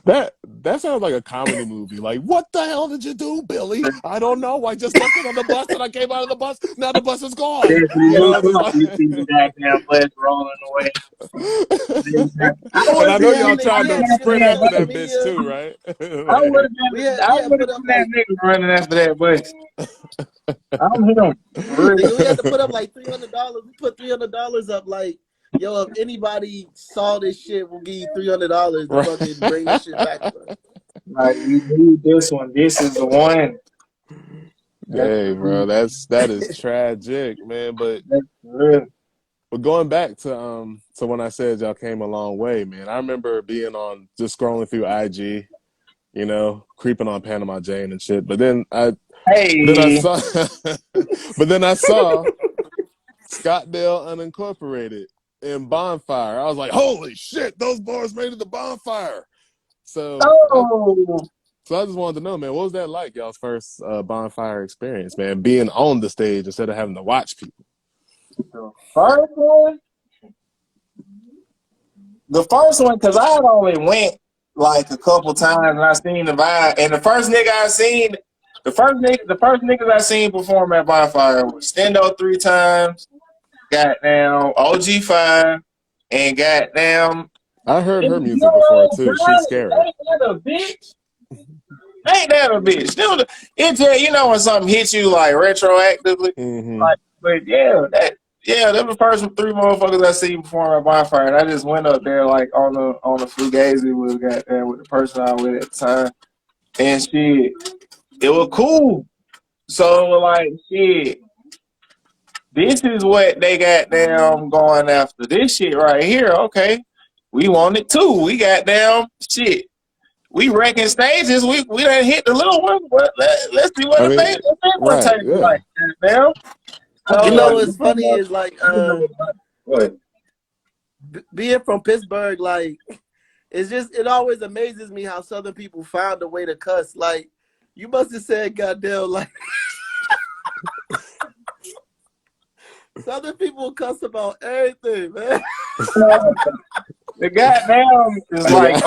That sounds like a comedy movie. Like, what the hell did you do, Billy? I don't know. I just left it on the bus and I came out of the bus. Now the bus is gone. As you You look know, just up, like you see the goddamn bus rolling away. I and I would know be yeah, y'all on nigga, tried we to had that niggas sprint on after social that bus. bitch media. too, right? I would Like, have been, I We had would to have put up been that like nigga running after that bus. I'm him. For real. nigga, we had to put up like $300. We put $300 up like, yo, if anybody saw this shit, we'll give you $300 to right. fucking bring this shit back to us. Like, we need this one. This is the one. That's Dang, bro, the that is tragic, man. that's real. But going back to when I said y'all came a long way, man. I remember being on just scrolling through IG, you know, creeping on Panama Jane and shit. But then I Hey, saw but then I saw Scottdale Unincorporated in Bonfire. I was like, holy shit, those boys made it to Bonfire. So I oh, so I just wanted to know, man, what was that like, y'all's first Bonfire experience, man? Being on the stage instead of having to watch people. the first one? The first one, because I had only went like a couple times and I seen the vibe. And the first niggas I seen perform at Bonfire was Stendo 3 times, goddamn OG5, and goddamn I heard her music before yo, too. She's bro, scary. ain't that a bitch? Ain't that a bitch? Dude, it just, you know when something hits you like retroactively? Hmm. Like, but them the first 3 motherfuckers I see perform at Bonfire, and I just went up there like on the fugazi with goddamn with the person I was with at the time, and shit, it was cool. So it was like shit, this is what they got down going after this shit right here. Okay, we want it too. We got down shit. We wrecking stages. We done hit the little one. But let's see what I the mean, big one right, tastes yeah. like. Goddamn. You So know what's funny is like What? being from Pittsburgh, like it always amazes me how Southern people found a way to cuss. Like you must have said goddamn like Southern people cuss about everything, man. the goddamn is like,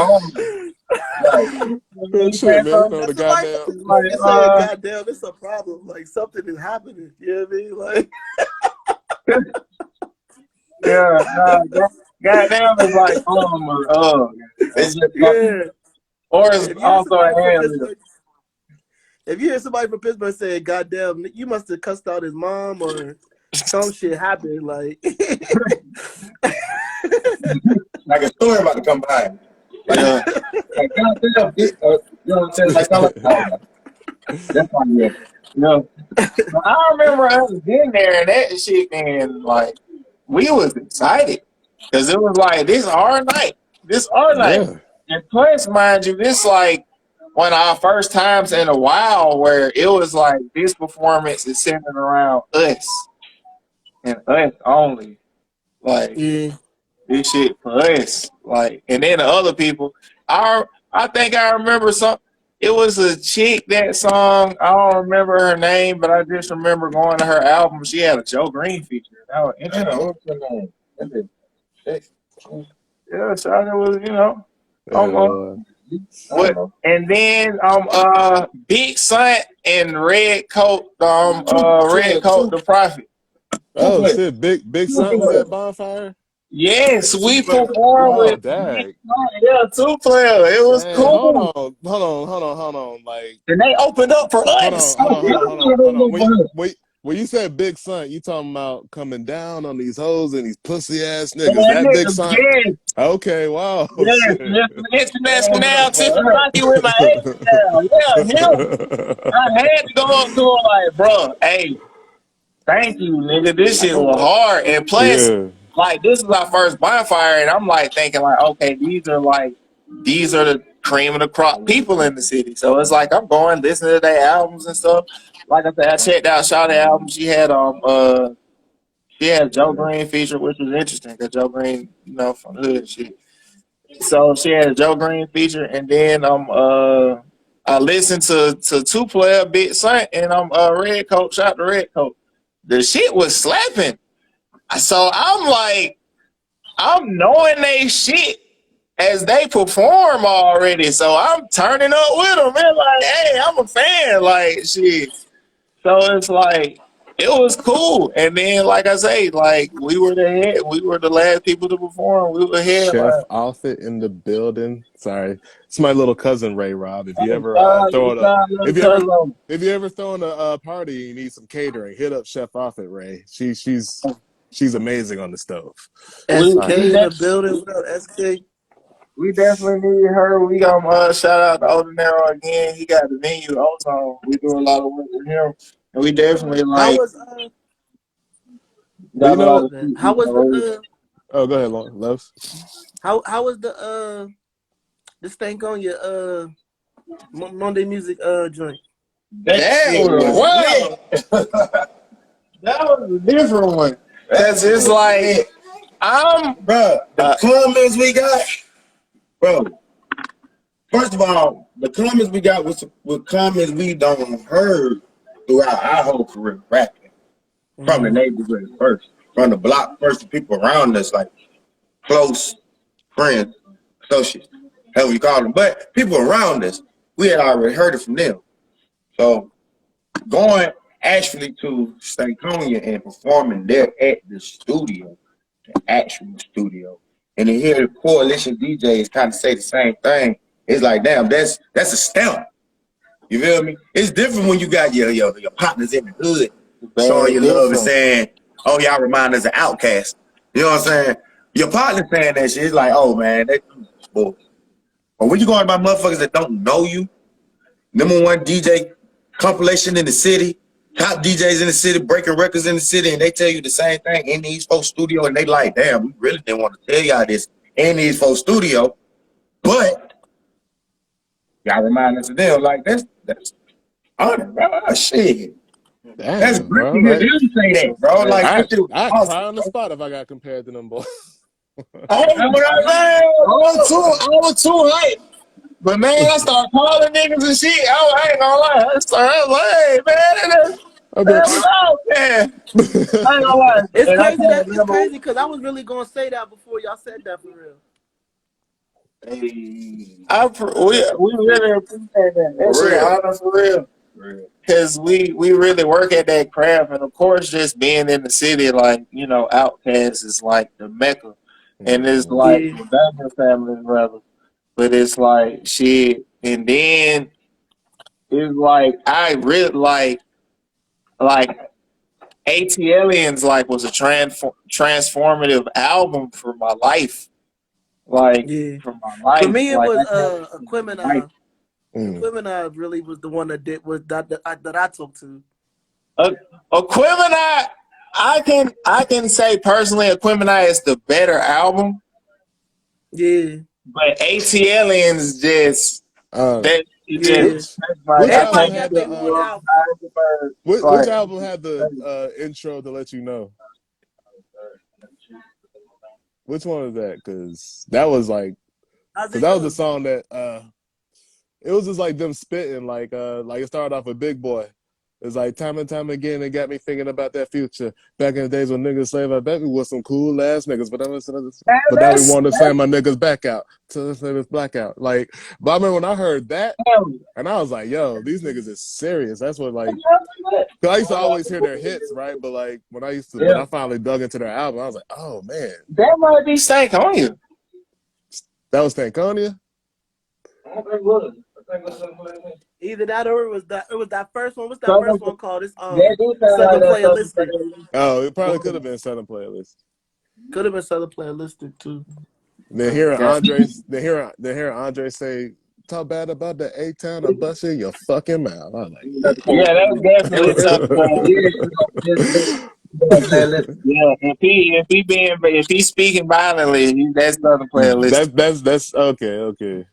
Nigga, you shit, said man. You something? know the That's like goddamn. It's if like, you saying goddamn, it's a problem. Like something is happening. You know what I mean? Like yeah, goddamn is like, or it's just something, yeah. or it's If you hear also somebody a from hand. Pittsburgh, if you hear somebody from Pittsburgh saying "goddamn," you must have cussed out his mom or some shit happened. Like, Like a story about to come by. Like, like goddamn, you know what I'm saying? Like, I'm like, oh, that's fine, yeah. No, I remember us being there and that shit, and like we was excited because it was like this our night, Yeah. and plus, mind you, this like one of our first times in a while where it was like this performance is centered around us and us only, like yeah, this shit for us, like, and then the other people, I think I remember some. It was a chick that song. I don't remember her name, but I just remember going to her album. She had a Joe Green feature. That was yeah, interesting. what's your name? Yeah, so it was, Yeah, um, boy. I don't what, know. and then Big Son and Red Coat, Red Coat, the Prophet. Two Oh players. shit, Big Two Son was players. at Bonfire? Yes, we Two players. performed Oh with dag. yeah, 2 player. It was Dang, cool. hold on. Like, And they opened up for us. hold on. When you said Big Son, you talking about coming down on these hoes and these pussy ass niggas. Man, That Big nigga, Son? yes, Okay, wow, yes, shit. yes, international now, Tiffany with my head down. Yeah, him. I had to go up to him like, bro, hey, thank you, nigga. This shit was hard. And plus, Yeah, like, this is our first bonfire, and I'm like thinking, like, okay, these are the cream of the crop people in the city. So it's like I'm going listening to their albums and stuff. Like I said, I checked out Shawty album. She had Joe Green feature, which was interesting because Joe Green, from the hood and shit. So she had a Joe Green feature, and then I listened to 2 player Big Saint and Red Coat, shout to Red Coat. The shit was slapping. So I'm like, I'm knowing they shit as they perform already. So I'm turning up with them. Man, like, hey, I'm a fan. Like, shit. So it's like, it was cool. And then, like I say, like, we were the last people to perform. We were here. Chef Like, Offit in the building. Sorry, it's my little cousin Ray Rob. If you ever throw it up, little if you ever cousin. if you ever throwing a party, and you need some catering. Hit up Chef Offit, Ray. She's amazing on the stove. We, All right. we, SK in the de- building. What up, SK? we definitely need her. We got shout out to Ordinary again. He got the venue also. We do a lot of work with him. And we definitely How like was But you got a lot know, of how was the oh, go ahead, Loves. how was the this thing on your Monday music joint? that was wow. That was a different one. Cause it's like Bro, the comments we got, bro. First of all, the comments we got was comments we don't heard throughout our whole career rapping. From the neighborhood first, from the block first, the people around us, like close friends, associates, however you call them. But people around us, we had already heard it from them. So going actually to Stankonia and performing there at the studio, the actual studio, and to hear the coalition DJs kind of say the same thing, it's like, damn, that's a stamp. You feel me? It's different when you got your partners in the hood showing you love and saying, "Oh, y'all remind us of Outcast." You know what I'm saying? Your partner saying that shit, it's like, "Oh man, that bull." But when you going by motherfuckers that don't know you, #1 DJ compilation in the city, top DJs in the city, breaking records in the city, and they tell you the same thing in these folks' studio, and they like, damn, we really didn't want to tell y'all this in these folks' studio, but y'all remind us of them. Like that's honor, bro. Oh, shit. That's Damn, great bro. to hear Like, them say that, bro. Like that shit was I'd awesome. cry on the spot if I got compared to them boys. I was too hype. But man, I started calling niggas and shit. I ain't gonna lie. I was like, hey, man, I'd be that was out, man. I ain't gonna lie. It's And I crazy can't that it's remember. crazy because I was really gonna say that before y'all said that for real. We really appreciate that. That shit honor for real. Because we really work at that craft, and of course, just being in the city, like Outcast is like the mecca, and it's like Yeah. the Bangor family, rather. But it's like shit, and then it's like I really like ATLiens like was a transformative album for my life. Like Yeah. for my life. For me, it Like was that album changed my life. Aquemini. Mm. Aquemini really was the one that did was that I took to. Aquemini, I can say personally, Aquemini is the better album, Yeah. but ATLiens just Uh, that it Yeah. just which like which I album Everybody can't got had say the their own you album. which like album had the intro to let you know? Which one is that? Because that was like, How's because it that was the go? song that it was just like them spitting, like it started off with Big Boy. It's like time and time again, it got me thinking about that future. Back in the days when niggas slave, I bet we was some cool ass niggas, but now we that's want to slam my niggas back out to this niggas blackout. Like, but I remember when I heard that, and I was like, yo, these niggas is serious. That's what like, cause I used to always hear their hits, right? But like when I finally dug into their album, I was like, oh man, that might be Stank on you. that was Stankonia. Either that or it was that first one. What's that Southern, first one called? It's that do sound like Southern that Playalistic. Oh, it probably could have been Southern Playlist. Could have been Southern Playalistic too. Then hearing Andre say, talk bad about the A-Town, I bust in your fucking mouth. I was like, Yeah, that was definitely something. Yeah, if he's speaking violently, that's Southern Playlist. that's okay.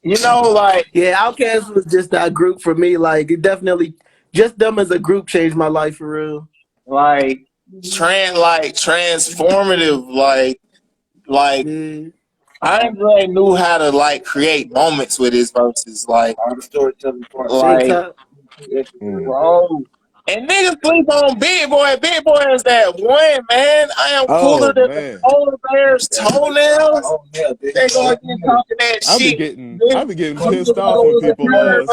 You know, like Yeah, Outkast was just that group for me. Like it definitely just them as a group changed my life for real. transformative, like Yeah. I really knew how to like create moments with his verses, like all the storytelling part, Big like time. bro. And niggas sleep on Big Boy. Big Boy is that one, man. I am cooler Oh than the man, polar bear's toenails. They go again talking that shit. I be getting pissed off when people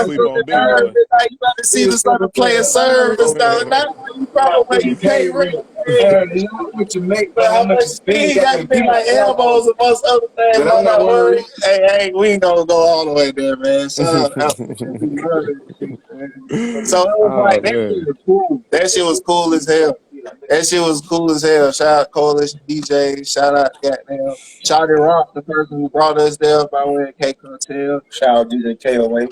sleep on Big Boy. You about to see the Southern player service though. Not you probably where you pay rent. What you make, But how much speed got to be like elbows and most other things. But I'm not worried. Hey, we ain't gonna go all the way there, man. Shout out. So it was Oh like that man. shit was cool. That shit was cool as hell. That shit was cool as hell. Shout out Coalition DJ. Shout out goddamn Shawty Rock, the person who brought us there by way of K Cartel. Shout out DJ KOA.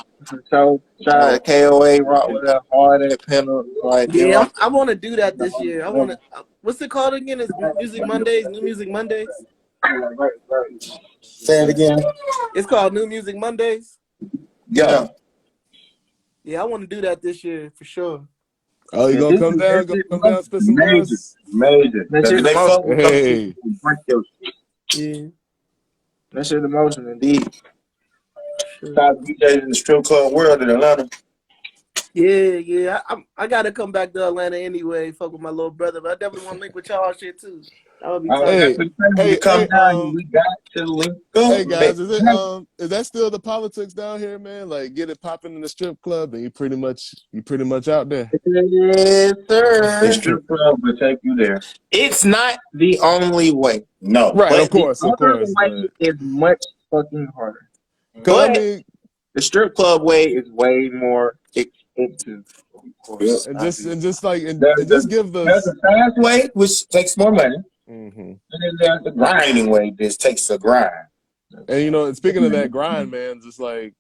So shout out to KOA Rock with that hard at Penal. Like Yeah, I want to do that this year. I want to. What's it called again? It's Music Mondays. New Music Mondays. Say it again. It's called New Music Mondays. Yeah. Yeah, I want to do that this year for sure. Oh, you gonna come down, spit some bars? Major. That shit They fuck with Hey. Yeah. that shit emotion indeed. Sure. top DJs in the strip club world in Atlanta. Yeah. I gotta come back to Atlanta anyway. Fuck with my little brother, but I definitely want to link with y'all shit too. That would be tight. Hey, come hey, down, we got to link up. Hey guys, is that still the politics down here, man? Like get it popping in the strip club and you pretty much out there. Yes, sir. The strip club will take you there. It's not the only way. No. Right, But of course. The other way is much fucking harder. But the strip club way is way more expensive. Of course. And just give There's the a fast way, which takes more money. Mm-hmm. And then there's the grinding way, this takes a grind. And you know, speaking of that grind, man, just like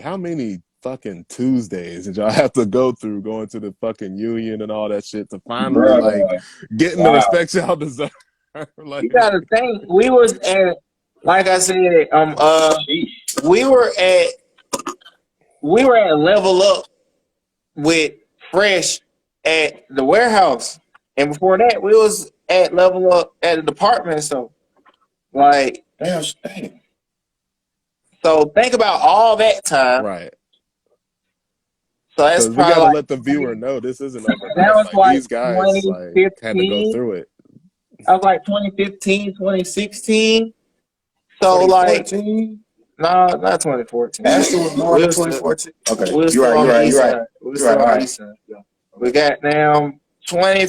how many fucking Tuesdays did y'all have to go through going to the fucking union and all that shit to finally getting the respect y'all deserve? You gotta think, we was at, like I said, we were at Level Up with Fresh at the warehouse, and before that, we was at Level Up at the department. So, Damn. so think about all that time. Right. So that's we probably gotta let the viewer know this isn't overnight. That was these guys had to go through it. I was like 2015, 2016. So 2014? no, not 2014. Actually, was more than 2014. Okay, You're right. You're right. We got now 20.